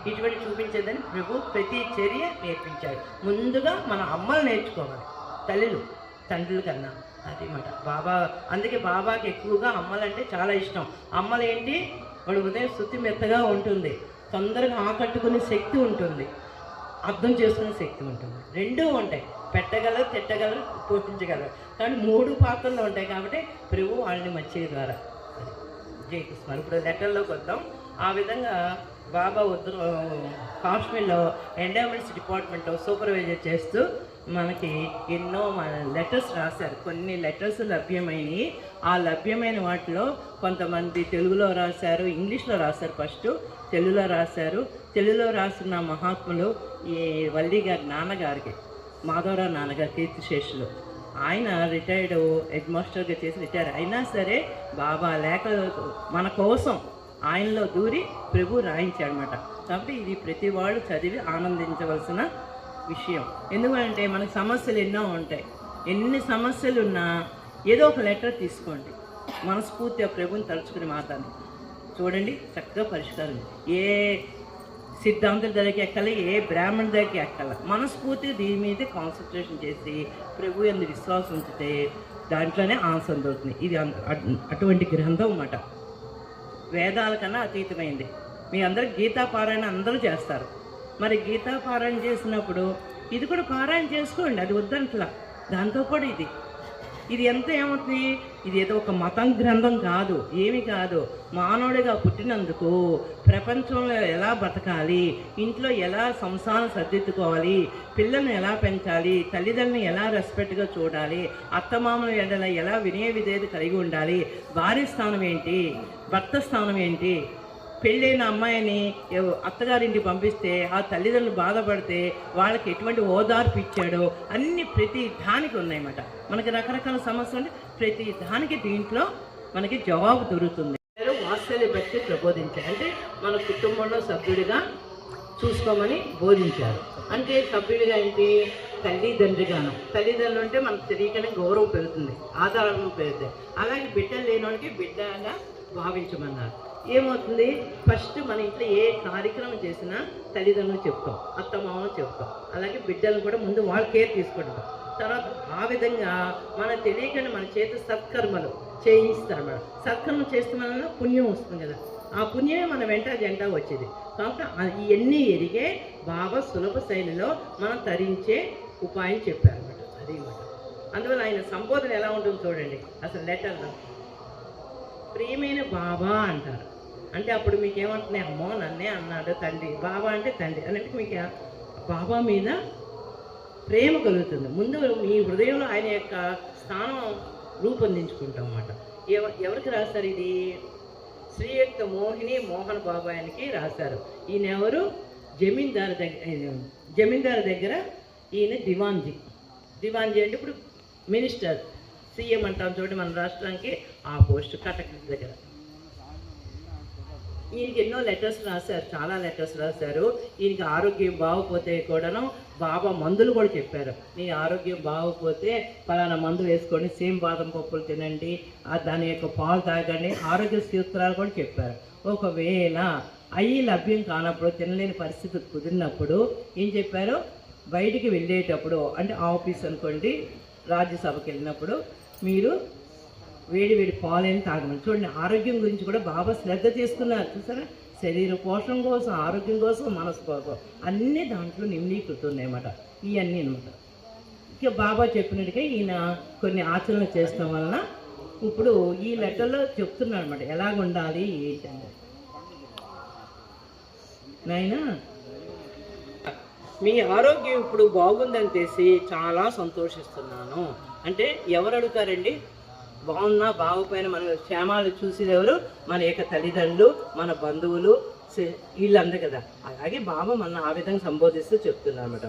ఇటువంటి చూపించేదని ప్రభు ప్రతి చర్య నేర్పించాడు. ముందుగా మన అమ్మలు నేర్చుకోవాలి, తల్లులు తండ్రుల కన్నా. అది మాట బాబా. అందుకే బాబాకి ఎక్కువగా అమ్మలంటే చాలా ఇష్టం. అమ్మలు ఏంటి, వాడు ఉదయం శుద్ధి మెత్తగా ఉంటుంది, తొందరగా ఆకట్టుకునే శక్తి ఉంటుంది, అర్థం చేసుకునే శక్తి ఉంటుంది, రెండూ ఉంటాయి. పెట్టగలరు, తిట్టగలరు, పోషించగలరు. కానీ 3 పాత్రలు ఉంటాయి కాబట్టి ప్రభు వాళ్ళని మంచి ద్వారా. జై కృష్ణ. ఇప్పుడు లెటర్లోకి వద్దాం. ఆ విధంగా బాబా కాశ్మీర్లో ఎండోమెంట్స్ డిపార్ట్మెంట్లో సూపర్వైజర్ చేస్తూ మనకి ఎన్నో లెటర్స్ రాశారు. కొన్ని లెటర్స్ లభ్యమైనవి. ఆ లభ్యమైన వాటిలో కొంతమంది తెలుగులో రాశారు, ఇంగ్లీష్లో రాశారు. ఫస్ట్ తెలుగులో రాశారు. తెలుగులో రాసిన మహాత్ములు ఈ వల్లి గారి నాన్నగారికి, మాధవరావు నాన్నగారు, కీర్తిశేషులు. ఆయన రిటైర్డ్ హెడ్ మాస్టర్గా చేసి రిటైర్ అయినా సరే బాబా లేఖలు మన కోసం ఆయనలో దూరి ప్రభు రాయించాడనమాట. కాబట్టి ఇది ప్రతి వాళ్ళు చదివి ఆనందించవలసిన విషయం. ఎందుకంటే మనకు సమస్యలు ఎన్నో ఉంటాయి. ఎన్ని సమస్యలు ఉన్నా ఏదో ఒక లెటర్ తీసుకోండి, మనస్ఫూర్తిగా ప్రభుని తలుచుకుని మాట్లాడి చూడండి, చక్కగా పరిష్కారం. ఏ సిద్ధాంతుల దగ్గరికి ఎక్కాలి, ఏ బ్రాహ్మణ దగ్గరికి ఎక్కాలి, మనస్ఫూర్తిగా దీని మీద కాన్సన్ట్రేషన్ చేసి ప్రభు ఎందు విశ్వాసం ఉంచితే దాంట్లోనే ఆన్సర్ దొరుకుతుంది. ఇది అటువంటి గ్రంథం అన్నమాట. వేదాల కన్నా అతీతమైంది. మీ అందరూ గీతా పారాయణ అందరూ చేస్తారు. మరి గీతా పారాయణ చేసినప్పుడు ఇది కూడా పారాయణ చేసుకోండి, అది వద్దంట్లా. దాంతోపాటు ఇది ఎంత ఏమవుతుంది, ఇది ఏదో ఒక మతం గ్రంథం కాదు, ఏమి కాదు. మానవుడిగా పుట్టినందుకు ప్రపంచంలో ఎలా బతకాలి, ఇంట్లో ఎలా సంసారం సర్దిద్దుకోవాలి, పిల్లల్ని ఎలా పెంచాలి, తల్లిదండ్రులను ఎలా రెస్పెక్ట్గా చూడాలి, అత్తమామల ఎడల ఎలా వినయ విధేయత కలిగి ఉండాలి, భార్య స్థానం ఏంటి, భర్త స్థానం ఏంటి, పెళ్ళైన అమ్మాయిని అత్తగారింటికి పంపిస్తే ఆ తల్లిదండ్రులు బాధపడితే వాళ్ళకి ఎటువంటి ఓదార్పు ఇచ్చాడో అన్ని ప్రతి దానికి ఉన్నాయన్నమాట. మనకి రకరకాల సమస్యలు ఉంటే ప్రతి దానికి దీంట్లో మనకి జవాబు దొరుకుతుంది. వాత్సల్య భక్తి ప్రబోధించారు. అంటే మన కుటుంబంలో సభ్యుడిగా చూసుకోమని బోధించారు. అంటే సభ్యుడిగా ఏంటి, తల్లిదండ్రిగాను. తల్లిదండ్రులు అంటే మనకు తెలియకనే గౌరవం పెరుగుతుంది, ఆధారం పెరుగుతుంది. అలాగే బిడ్డలు లేని వాళ్ళకి బిడ్డగా భావించమన్నారు. ఏమవుతుంది, ఫస్ట్ మన ఇంట్లో ఏ కార్యక్రమం చేసినా తల్లిదండ్రులు చెప్తాం, అత్తమామలు చెప్తాం. అలాగే బిడ్డలను కూడా ముందు వాళ్ళ కేర్ తీసుకుంటాం. తర్వాత ఆ విధంగా మన తెలియకుండా మన చేతి సత్కర్మలు చేయిస్తారు. మనం సత్కర్మం చేస్తే మన పుణ్యం వస్తుంది కదా, ఆ పుణ్యమే మన వెంట జంట వచ్చేది. కాబట్టి ఇవన్నీ ఎరిగే బాబా సులభ శైలిలో మనం తరించే ఉపాయం చెప్పారు అన్నమాట. అది మాట. అందువల్ల ఆయన సంబోధన ఎలా ఉంటుంది చూడండి. అసలు లెటర్లో ప్రియమైన బాబా అంటారు. అంటే అప్పుడు మీకు ఏమంటున్నాయి, అమ్మో నన్నే అన్నాడు తండ్రి, బాబా అంటే తండ్రి అంటే మీకు బాబా మీద ప్రేమ కలుగుతుంది. ముందు మీ హృదయంలో ఆయన యొక్క స్థానం రూపొందించుకుంటాం అన్నమాట. ఎవరికి రాస్తారు ఇది, శ్రీయుక్త మోహిని మోహన్ బాబాయానికి రాశారు. ఈయన ఎవరు, జమీందారు దగ్గర ఈయన దివాన్జీ అంటే ఇప్పుడు మినిస్టర్, సీఎం అంటాం చూడండి మన రాష్ట్రానికి, ఆ పోస్ట్ కటక్ దగ్గర. ఈయనకి ఎన్నో లెటర్స్ రాశారు, చాలా లెటర్స్ రాశారు. ఈయనకి ఆరోగ్యం బాగోపోతే కూడాను బాబా మందులు కూడా చెప్పారు. నీ ఆరోగ్యం బాగోపోతే పలానా మందు వేసుకోండి, సేమ్ బాదం పప్పులు తినండి, దాని యొక్క పాలు తాగండి, ఆరోగ్య సూత్రాలు కూడా చెప్పారు. ఒకవేళ అవి లభ్యం కానప్పుడు, తినలేని పరిస్థితి కుదిరినప్పుడు ఏం చెప్పారు, బయటికి వెళ్ళేటప్పుడు అంటే ఆఫీస్ అనుకోండి, రాజ్యసభకి వెళ్ళినప్పుడు మీరు వేడి పాలైన తాగమని. చూడండి, ఆరోగ్యం గురించి కూడా బాబా శ్రద్ధ తీసుకున్నారు. చూసారా, శరీర పోషణ కోసం, ఆరోగ్యం కోసం, మనసు కోసం అన్నీ దాంట్లో నిమ్నీకృతం ఉన్నాయన్నమాట. ఇవన్నీ అనమాట. ఇక బాబా చెప్పినట్టుగా ఈయన కొన్ని ఆచరణలు చేయడం వలన ఇప్పుడు ఈ లెటర్లో చెప్తున్నాడు అనమాట ఎలాగ ఉండాలి ఏంటంటే. నాయనా, మీ ఆరోగ్యం ఇప్పుడు బాగుందని తెలిసి చాలా సంతోషిస్తున్నాను. అంటే ఎవరు అడుగుతారండి, బాగున్నా బాగుపోయినా మన క్షేమాలు చూసేది ఎవరు, మన యొక్క తల్లిదండ్రులు, మన బంధువులు, వీళ్ళందరూ కదా. అలాగే బాబా మన ఆ విధంగా సంబోధిస్తూ చెప్తున్నారు అన్నమాట.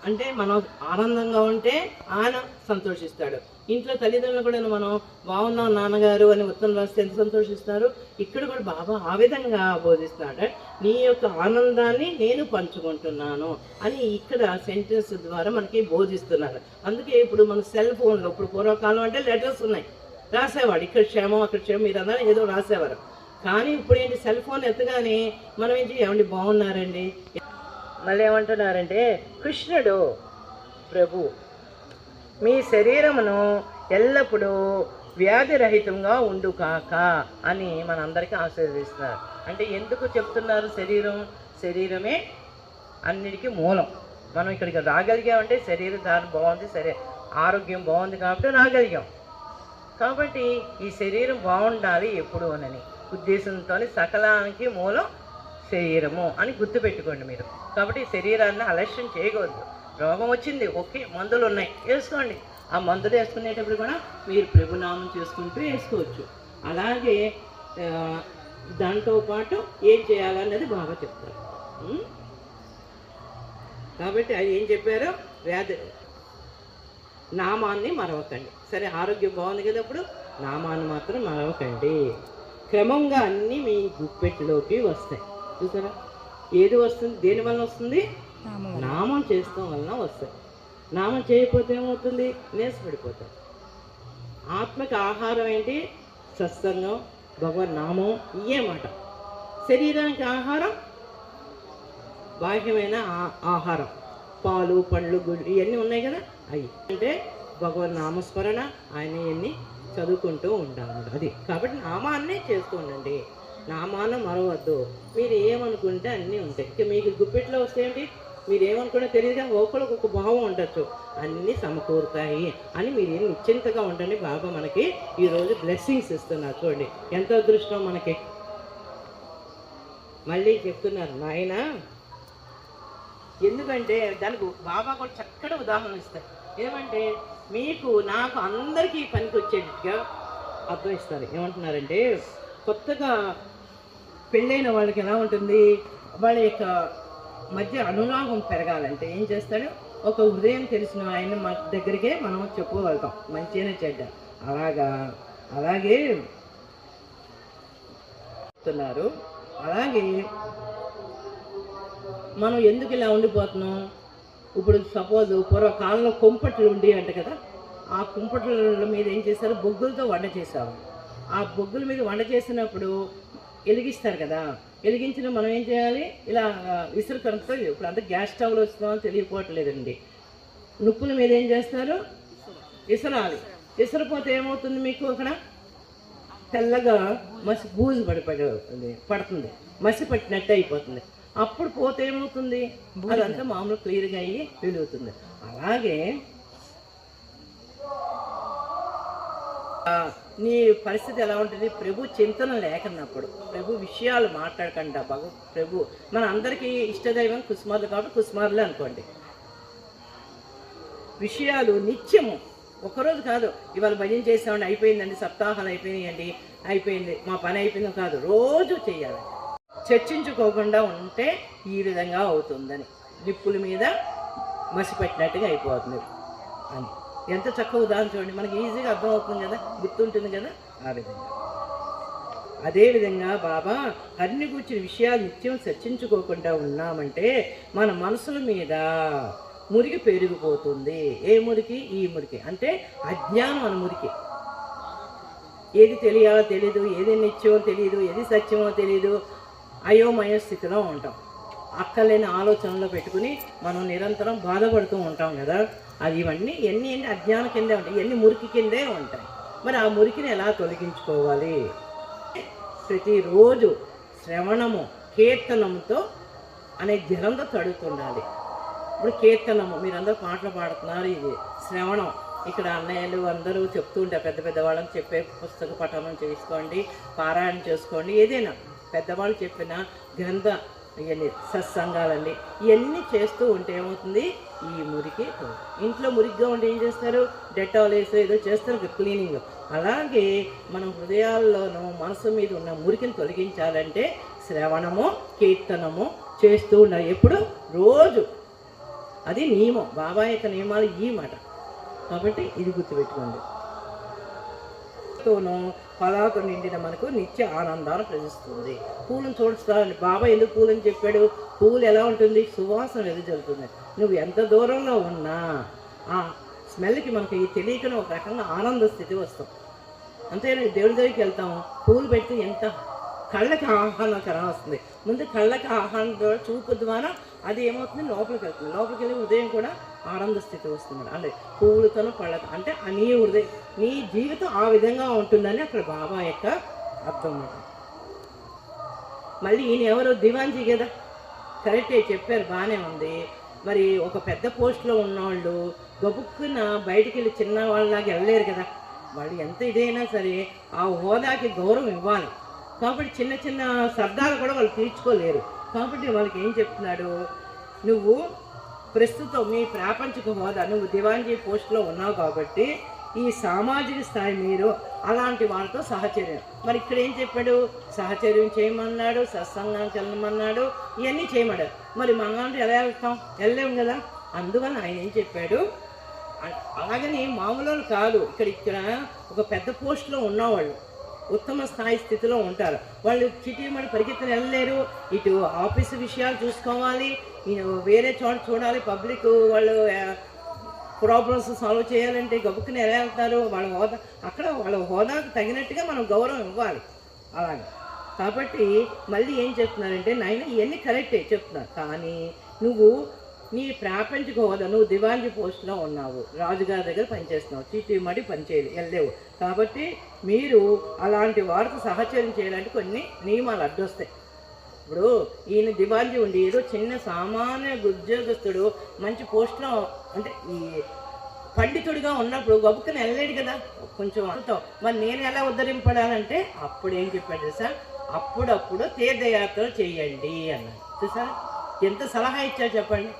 అంటే మనం ఆనందంగా ఉంటే ఆయన సంతోషిస్తాడు. ఇంట్లో తల్లిదండ్రులు కూడా మనం బాగున్నాం నాన్నగారు అని ఉత్తరం రాస్తే ఎంత సంతోషిస్తారు. ఇక్కడ కూడా బాబా ఆ విధంగా బోధిస్తున్నాడు. నీ యొక్క ఆనందాన్ని నేను పంచుకుంటున్నాను అని ఇక్కడ సెంటెన్స్ ద్వారా మనకి బోధిస్తున్నారు. అందుకే ఇప్పుడు మన సెల్ ఫోన్లో, ఇప్పుడు పూర్వకాలం అంటే లెటర్స్ ఉన్నాయి, రాసేవాడు ఇక్కడ క్షేమం అక్కడ క్షేమం మీరందరూ ఏదో రాసేవారు. కానీ ఇప్పుడు ఏంటి, సెల్ ఫోన్ ఎత్తగానే మనం ఏంటి, ఏమండి బాగున్నారండి, మళ్ళీ ఏమంటున్నారంటే కృష్ణుడు ప్రభు మీ శరీరమును ఎల్లప్పుడూ వ్యాధిరహితంగా ఉండు కాక అని మనందరికీ ఆశీర్వదిస్తున్నారు. అంటే ఎందుకు చెప్తున్నారు? శరీరమే అన్నిటికీ మూలం. మనం ఇక్కడికి రాగలిగామంటే శరీరం దాని బాగుంది, సరే ఆరోగ్యం బాగుంది కాబట్టి రాగలిగాం. కాబట్టి ఈ శరీరం బాగుండాలి ఎప్పుడు అని ఉద్దేశంతో సకలానికి మూలం శరీరము అని గుర్తుపెట్టుకోండి మీరు. కాబట్టి శరీరాన్ని అలక్ష్యం చేయకూడదు. రోగం వచ్చింది, ఓకే, మందులు ఉన్నాయి, వేసుకోండి. ఆ మందులు వేసుకునేటప్పుడు కూడా మీరు ప్రభునామం చేసుకుంటూ వేసుకోవచ్చు. అలాగే దాంతో పాటు ఏం చేయాలన్నది బాగా చెప్తారు. కాబట్టి అది ఏం చెప్పారో, నామాన్ని మరవకండి. సరే, ఆరోగ్యం బాగుంది కదా, ఇప్పుడు నామాన్ని మాత్రం మరవకండి. క్రమంగా అన్నీ మీ గుప్పెట్లోకి వస్తాయి. చూసారా, ఏది వస్తుంది, దేనివల్ల వస్తుంది? నామం చేస్తాం వలన వస్తాయి. నామం చేయకపోతే ఏమవుతుంది? నేసపడిపోతాం. ఆత్మకి ఆహారం ఏంటి? సత్సంగం, భగవన్ నామం, ఇయే మాట. శరీరానికి ఆహారం బాహ్యమైన ఆహారం, పాలు, పండ్లు, గుడ్లు ఇవన్నీ ఉన్నాయి కదా, అవి అంటే భగవన్ నామస్మరణ, ఆయన ఇవన్నీ చదువుకుంటూ ఉండాలి. అది కాబట్టి నామాన్నే చేస్తూ ఉండండి, నామాన్ని మరవద్దు. మీరు ఏమనుకుంటే అన్నీ ఉంటాయి. ఇక మీకు గుప్పెట్లో వస్తే ఏంటి, మీరు ఏమనుకున్నా తెలియదుగా, ఒకరికి ఒక భావం ఉండొచ్చు, అన్నీ సమకూరుతాయి అని మీరు ఏం నిశ్చింతగా ఉండండి. బాబా మనకి ఈరోజు బ్లెస్సింగ్స్ ఇస్తున్నారు. చూడండి ఎంత అదృష్టం మనకి. మళ్ళీ చెప్తున్నారు నాయన, ఎందుకంటే దానికి బాబా కూడా చక్కటి ఉదాహరణ ఇస్తారు. ఏమంటే మీకు నాకు అందరికీ పనికి వచ్చేట్టుగా అర్థం ఇస్తారు. ఏమంటున్నారంటే, కొత్తగా పెళ్ళైన వాళ్ళకి ఎలా ఉంటుంది, వాళ్ళ యొక్క మధ్య అనురాగం పెరగాలంటే ఏం చేస్తాడు, ఒక హృదయం తెలిసిన ఆయన మన దగ్గరికే మనం చెప్పుకోగలుగుతాం, మంచిగానే చెడ్డ. అలాగే చెప్తున్నారు. అలాగే మనం ఎందుకు ఇలా ఉండిపోతున్నాం? ఇప్పుడు సపోజ్ పూర్వకాలంలో కుంపట్లు ఉండి అంట కదా, ఆ కుంపట్ల మీద ఏం చేశారు, బొగ్గులతో వంట చేశారు. ఆ బొగ్గుల మీద వంట చేసినప్పుడు వెలిగిస్తారు కదా, వెలిగించిన మనం ఏం చేయాలి, ఇలా విసురు కనుక. ఇప్పుడు అంతా గ్యాస్ స్టవ్లు వస్తుందని తెలియకపోవట్లేదండి. నుప్పుల మీద ఏం చేస్తారు, విసరాలి. విసరిపోతే ఏమవుతుంది, మీకు అక్కడ తెల్లగా బూజు పడుతుంది, మసి పట్టినట్టు అయిపోతుంది. అప్పుడు పోతే ఏమవుతుంది, అదంతా మామూలు క్లియర్గా అయ్యి వెలుగుతుంది. అలాగే నీ పరిస్థితి ఎలా ఉంటుంది, ప్రభు చింతన లేకున్నప్పుడు, ప్రభు విషయాలు మాట్లాడకుండా, ప్రభు మన అందరికీ ఇష్టదైవం కుసుమార్లు కాబట్టి కుసుమార్లే అనుకోండి. విషయాలు నిత్యము, ఒకరోజు కాదు, ఇవాళ భజన చేసామండి అయిపోయిందండి, సప్తాహాలు అయిపోయింది మా పని అయిపోయిందో కాదు, రోజు చేయాలి. చర్చించుకోకుండా ఉంటే ఈ విధంగా అవుతుందని, నిప్పుల మీద మసిపెట్టినట్టుగా అయిపోతుంది అని. ఎంత చక్కగా ఉదాహరణ చూడండి, మనకి ఈజీగా అర్థమవుతుంది కదా, గుర్తుంటుంది కదా. ఆ విధంగా అదేవిధంగా బాబా అన్ని కూర్చుని విషయాలు నిత్యం చర్చించుకోకుండా ఉన్నామంటే మన మనసుల మీద మురికి పెరిగిపోతుంది. ఏ మురికి? ఈ మురికి అంటే అజ్ఞానం అని మురికి. ఏది తెలియాలో తెలీదు, ఏది నిత్యమో తెలియదు, ఏది సత్యమో తెలియదు, అయోమయ స్థితిలో ఉంటాం. అక్కలేని ఆలోచనలో పెట్టుకుని మనం నిరంతరం బాధపడుతూ ఉంటాం కదా. అది ఇవన్నీ ఎన్ని అజ్ఞాన కిందే ఉంటాయి, ఇవన్నీ మురికి కిందే ఉంటాయి. మరి ఆ మురికిని ఎలా తొలగించుకోవాలి? ప్రతిరోజు శ్రవణము, కీర్తనముతో అనే జలంతో తడుతుండాలి. ఇప్పుడు కీర్తనము, మీరందరూ పాటలు పాడుతున్నారు, ఇది శ్రవణం. ఇక్కడ అన్నయ్యలు అందరూ చెప్తూ ఉంటారు, పెద్ద వాళ్ళని చెప్పే పుస్తక పఠనం చేసుకోండి, పారాయణ చేసుకోండి, ఏదైనా పెద్దవాళ్ళు చెప్పిన గ్రంథ ఇవన్నీ సత్సంగాలండి, ఇవన్నీ చేస్తూ ఉంటే ఏమవుతుంది, ఈ మురికి. ఇంట్లో మురికిగా ఉంటే ఏం చేస్తారు, డెటాల్ వేసి ఏదో చేస్తారు క్లీనింగ్. అలాగే మనం హృదయాల్లోనూ మనసు మీద ఉన్న మురికిని తొలగించాలంటే శ్రవణము, కీర్తనము చేస్తూ ఉండాలి. ఎప్పుడు? రోజు. అది నియమం, బాబా యొక్క నియమాలు ఈ మాట. కాబట్టి ఇది గుర్తుపెట్టుకోండి. ఫలాతో నిండిన మనకు నిత్య ఆనందాన్ని ప్రదర్శిస్తుంది. పూలను చూడుస్తాను, బాబా ఎందుకు పూలని చెప్పాడు? పూలు ఎలా ఉంటుంది, సువాసన వెదజల్లుతుంది. నువ్వు ఎంత దూరంలో ఉన్నా ఆ స్మెల్కి మనకి తెలియకనే ఒక రకంగా ఆనంద స్థితి వస్తాం. అంతేనా? దేవుడి దగ్గరికి వెళ్తాము, పూలు పెడితే ఎంత కళ్ళకి ఆహ్లాదకరం వస్తుంది. ముందు కళ్ళకి ఆహ్లాదం ద్వారా చూపు ద్వారా అది ఏమవుతుంది, లోపలికి వెళ్తుంది. లోపలికి వెళ్ళి ఉదయం కూడా ఆనంద స్థితి వస్తుంది. అంటే పువ్వులతోనూ పళ్ళతో, అంటే నీ హృదయం, నీ జీవితం ఆ విధంగా ఉంటుందని అక్కడ బాబా యొక్క అర్థం అన్నమాట. మళ్ళీ ఈయన ఎవరు, దివాన్జీ కదా, కరెక్టే చెప్పారు, బాగానే ఉంది. మరి ఒక పెద్ద పోస్ట్లో ఉన్నవాళ్ళు గబుక్కున బయటికి వెళ్ళి చిన్న వాళ్ళలాగా వెళ్ళలేరు కదా. వాళ్ళు ఎంత ఇదైనా సరే ఆ హోదాకి గౌరవం ఇవ్వాలి. కాబట్టి చిన్న చిన్న సర్దాలు కూడా వాళ్ళు తీర్చుకోలేరు. కాబట్టి వాళ్ళకి ఏం చెప్తున్నాడు, నువ్వు ప్రస్తుతం మీ ప్రాపంచిక హోదా, నువ్వు దివాన్జీ పోస్ట్లో ఉన్నావు కాబట్టి ఈ సామాజిక స్థాయి మీరు అలాంటి వాళ్ళతో సహచర్యం. మరి ఇక్కడ ఏం చెప్పాడు, సహచర్యం చేయమన్నాడు, సత్సంగానికి వెళ్ళమన్నాడు, ఇవన్నీ చేయమన్నాడు. మరి మనం ఎలా వెళ్తాం, వెళ్ళలేము కదా. అందువల్ల ఆయన ఏం చెప్పాడు, అలాగని మామూలు కాదు, ఇక్కడ ఒక పెద్ద పోస్టులో ఉన్నవాళ్ళు ఉత్తమ స్థాయి స్థితిలో ఉంటారు. వాళ్ళు చిటిమడి పరిగెత్తుని వెళ్ళలేరు. ఇటు ఆఫీసు విషయాలు చూసుకోవాలి, వేరే చోట చూడాలి, పబ్లిక్ వాళ్ళు ప్రాబ్లమ్స్ సాల్వ్ చేయాలంటే గబుక్కుని ఎలా వెళ్తారు. వాళ్ళ హోదా, అక్కడ వాళ్ళ హోదాకు తగినట్టుగా మనం గౌరవం ఇవ్వాలి అలాగే. కాబట్టి మళ్ళీ ఏం చెప్తున్నారంటే, నాయన ఇవన్నీ కరెక్టే చెప్తున్నారు, కానీ నువ్వు నీ ప్రాపంచిక హోదా, నువ్వు దివాన్జీ పోస్టులో ఉన్నావు, రాజుగారి దగ్గర పనిచేస్తున్నావు, చీటీ పనిచేయాలి వెళ్ళలేవు. కాబట్టి మీరు అలాంటి వారితో సహచర్యం చేయాలంటే కొన్ని నియమాలు అడ్డొస్తాయి. ఇప్పుడు ఈయన దివాన్జీ ఉండి ఏదో చిన్న సామాన్య ఉద్యోగస్తుడు మంచి పోస్టులో, అంటే ఈ పండితుడిగా ఉన్నప్పుడు గబుక్కుని వెళ్ళలేడు కదా, కొంచెం అంతో. మరి నేను ఎలా ఉద్ధరింపడాలంటే అప్పుడు ఏం చెప్పాడు సార్, అప్పుడప్పుడు తీర్థయాత్రలు చేయండి అన్నాడు. చూసారా ఎంత సలహా ఇచ్చారు చెప్పండి.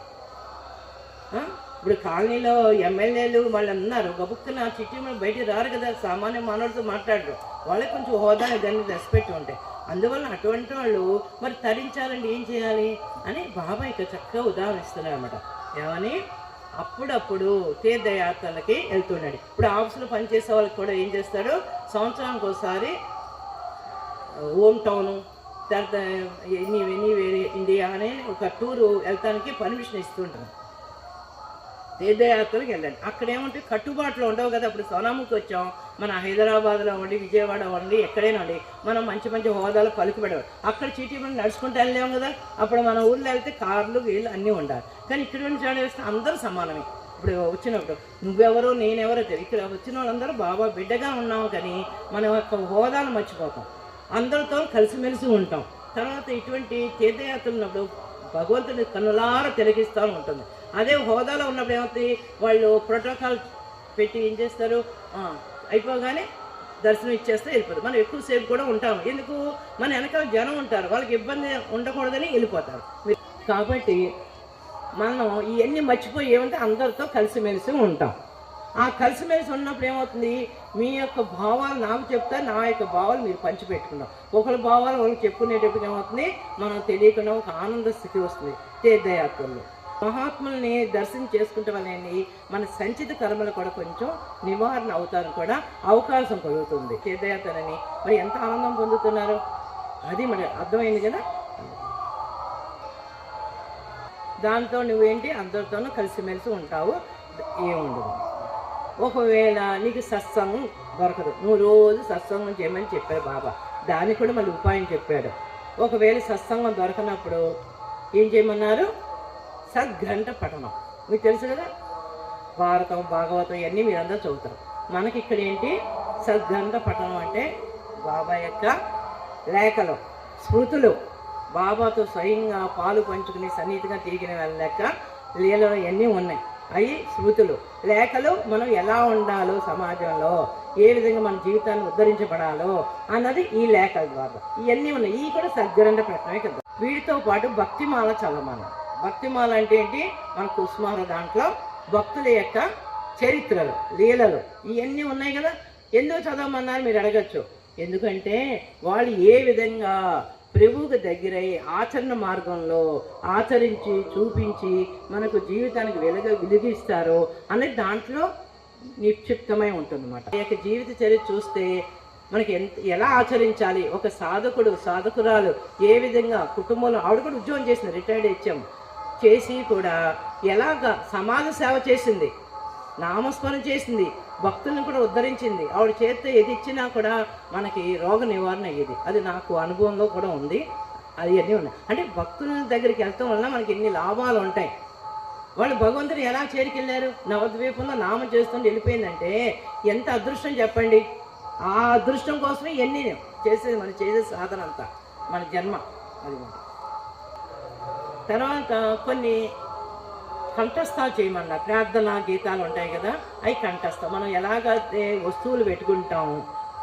ఇప్పుడు కాలనీలో ఎమ్మెల్యేలు వాళ్ళు అన్నారు, గబుక్కున చిట్టి బయటికి రారు కదా, సామాన్య మానవుడితో మాట్లాడరు, వాళ్ళకి కొంచెం హోదా దాన్ని రెస్పెక్ట్ ఉంటాయి. అందువల్ల అటువంటి వాళ్ళు మరి తరించాలంటే ఏం చేయాలి అని బాబా ఇక చక్కగా ఉదాహరణ ఇస్తున్నారు అన్నమాట. ఏమని, అప్పుడప్పుడు తీర్థయాత్రలకి వెళ్తున్నాడు. ఇప్పుడు ఆఫీసులో పనిచేసే వాళ్ళకి కూడా ఏం చేస్తాడు, సంవత్సరానికి ఒకసారి హోమ్ టౌను, తర్వాత ఎనీవేర్ ఇండియా అనే ఒక టూరు వెళ్తానికి పర్మిషన్ ఇస్తుంటారు. తీర్థయాత్రలకు వెళ్ళండి. అక్కడ ఏమంటే కట్టుబాట్లు ఉండవు కదా. ఇప్పుడు సోనాముకి వచ్చాం, మన హైదరాబాద్లో ఉండి, విజయవాడ ఉండి, ఎక్కడైనా ఉండి మనం మంచి మంచి హోదాలు పలుకుబడేవాడు. అక్కడ చీటీ మనం నడుచుకుంటూ వెళ్ళలేము కదా. అప్పుడు మన ఊళ్ళో వెళ్తే కార్లు వీళ్ళు అన్నీ ఉండాలి. కానీ ఇక్కడ నుంచి వేస్తే అందరూ సమానమే. ఇప్పుడు వచ్చినప్పుడు నువ్వెవరో నేనెవరో తెలియదు. ఇక్కడ వచ్చిన వాళ్ళందరూ బాబా బిడ్డగా ఉన్నాము, కానీ మన యొక్క హోదాను మర్చిపోతాం, అందరితో కలిసిమెలిసి ఉంటాం. తర్వాత ఇటువంటి తీర్థయాత్రలు ఉన్నప్పుడు భగవంతుని కన్నులారా తిలకిస్తూ ఉంటుంది. అదే హోదాలో ఉన్నప్పుడు ఏమవుతుంది, వాళ్ళు ప్రోటోకాల్ పెట్టి ఏం చేస్తారు, అయిపోగానే దర్శనం ఇచ్చేస్తే వెళ్ళిపోతారు. మనం ఎక్కువసేపు కూడా ఉంటాము, ఎందుకు, మన వెనకాల జనం ఉంటారు, వాళ్ళకి ఇబ్బంది ఉండకూడదని వెళ్ళిపోతారు. కాబట్టి మనం ఇవన్నీ మర్చిపోయి ఏమంటే అందరితో కలిసిమెలిసి ఉంటాం. ఆ కలిసిమెలిసి ఉన్నప్పుడు ఏమవుతుంది, మీ యొక్క భావాలు నాకు చెప్తారు, నా యొక్క భావాలు మీరు పంచిపెట్టుకున్నాం. ఒకరి భావాలు ఒకరికి చెప్పుకునేటప్పుడు ఏమవుతుంది, మనం తెలియకుండా ఒక ఆనంద స్థితి వస్తుంది. తీర్థయాత్రల్లో మహాత్ముల్ని దర్శనం చేసుకుంటే వాళ్ళని మన సంచిత కర్మలు కూడా కొంచెం నివారణ అవుతారు, కూడా అవకాశం కలుగుతుంది. తీర్థయాత్రలని మరి ఎంత ఆనందం పొందుతున్నారు, అది మరి అర్థమైంది కదా. దాంతో నువ్వేంటి, అందరితోనూ కలిసిమెలిసి ఉంటావు, ఏముండదు. ఒకవేళ నీకు సత్సంగం దొరకదు, నువ్వు రోజు సత్సంగం చేయమని చెప్పారు బాబా, దానికి కూడా మళ్ళీ ఉపాయం చెప్పాడు. ఒకవేళ సత్సంగం దొరకనప్పుడు ఏం చేయమన్నారు, సద్గ్రంథ పఠనం. మీకు తెలుసు కదా, భారతం భాగవతం ఇవన్నీ మీరందరూ చదువుతారు. మనకి ఇక్కడ ఏంటి, సద్గ్రంథ పఠనం అంటే బాబా యొక్క లేఖలు, స్మృతులు, బాబాతో స్వయంగా పాలు పంచుకుని సన్నిహితంగా తిరిగిన వాళ్ళ లెక్క లీలలు ఇవన్నీ ఉన్నాయి. అవి స్మృతులు. లేఖలు మనం ఎలా ఉండాలో సమాజంలో, ఏ విధంగా మన జీవితాన్ని ఉద్ధరించబడాలో అన్నది ఈ లేఖల ద్వారా ఇవన్నీ ఉన్నాయి. ఇవి కూడా సద్గ్రంథ పఠనమే కదా. వీటితో పాటు భక్తిమాల చదవమన్నాం. భక్తిమాల అంటే ఏంటి, మన కుస్మార దాంట్లో భక్తుల యొక్క చరిత్రలు, లీలలు ఇవన్నీ ఉన్నాయి కదా. ఎందుకు చదవమన్నారు మీరు అడగచ్చు. ఎందుకంటే వాళ్ళు ఏ విధంగా ప్రభువుకు దగ్గరై ఆచరణ మార్గంలో ఆచరించి చూపించి మనకు జీవితానికి వెలిగిస్తారో అనేది దాంట్లో నిక్షిప్తమై ఉంటుందన్నమాట. ఈ యొక్క జీవిత చరిత్ర చూస్తే మనకి ఎలా ఆచరించాలి, ఒక సాధకుడు సాధకురాలు ఏ విధంగా కుటుంబంలో, ఆవిడ కూడా ఉద్యోగం చేసింది, రిటైర్డ్ హెచ్ఎం చేసి కూడా ఎలాగ సమాజ సేవ చేసింది, నామస్మరణ చేసింది, భక్తులను కూడా ఉద్ధరించింది. ఆవిడ చేతితో ఏది ఇచ్చినా కూడా మనకి రోగ నివారణ అయ్యేది. అది నాకు అనుభవంలో కూడా ఉంది. అది అన్నీ ఉన్నాయి. అంటే భక్తుల దగ్గరికి వెళ్తాం వల్ల మనకి ఎన్ని లాభాలు ఉంటాయి. వాళ్ళు భగవంతుని ఎలా చేరికెళ్ళారు? నవద్వీపంలో నామం చేస్తుంటే వెళ్ళిపోయిందంటే ఎంత అదృష్టం చెప్పండి. ఆ అదృష్టం కోసమే ఎన్ని చేసేది, మనం చేసే సాధన అంతా మన జన్మ. అది తర్వాత కొన్ని కంఠస్థాలు చేయమన్నారు. ప్రార్థన గీతాలు ఉంటాయి కదా, అవి కంఠస్థం. మనం ఎలాగైతే వస్తువులు పెట్టుకుంటాము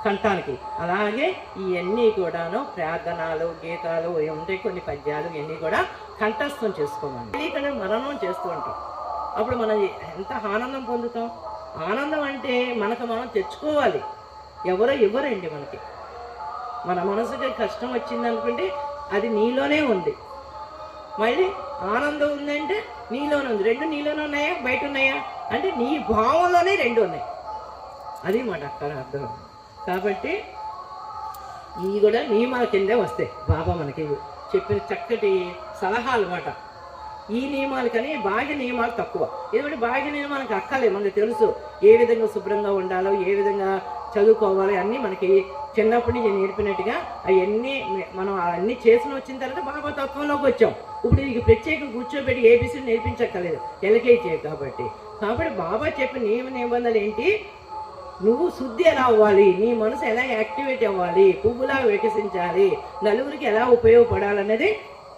కంఠానికి, అలాగే ఇవన్నీ కూడాను ప్రార్థనలు గీతాలు ఉంటాయి, కొన్ని పద్యాలు ఇవన్నీ కూడా కంఠస్థం చేసుకోమని. ఇక్కడ మననం చేస్తూ ఉంటాం. అప్పుడు మనం ఎంత ఆనందం పొందుతాం. ఆనందం అంటే మనకు మనం తెచ్చుకోవాలి, ఎవరో ఇవ్వరండి మనకి. మన మనసుకి కష్టం వచ్చింది అనుకుంటే అది నీలోనే ఉంది. మళ్ళీ ఆనందం ఉందంటే నీలోనే ఉంది. రెండు నీలోనే ఉన్నాయా, బయట ఉన్నాయా అంటే నీ భావంలోనే రెండు ఉన్నాయి. అది మాట అక్కడ అర్థం. కాబట్టి ఇవి కూడా నియమాల కిందే వస్తాయి. బాబా మనకి చెప్పిన చక్కటి సలహాలు మాట. ఈ నియమాలు కానీ బాహ్య నియమాలు తక్కువ. ఎందుకంటే బాహ్య నియమాలకు అక్కర్లేదు, మనకు తెలుసు ఏ విధంగా శుభ్రంగా ఉండాలో, ఏ విధంగా చదువుకోవాలి అన్నీ మనకి చిన్నప్పటి నుంచి నేర్పినట్టుగా అవన్నీ మనం అవన్నీ చేసిన వచ్చిన తర్వాత బాబా తత్వంలోకి వచ్చాం. ఇప్పుడు నీకు ప్రత్యేకంగా కూర్చోబెట్టి ఏబీసీ నేర్పించక్కర్లేదు, ఎల్కేజీ కాబట్టి. బాబా చెప్పిన నియమ నిబంధనలు ఏంటి? నువ్వు శుద్ధి ఎలా అవ్వాలి, నీ మనసు ఎలా యాక్టివేట్ అవ్వాలి, పువ్వులా వికసించాలి, నలుగురికి ఎలా ఉపయోగపడాలనేది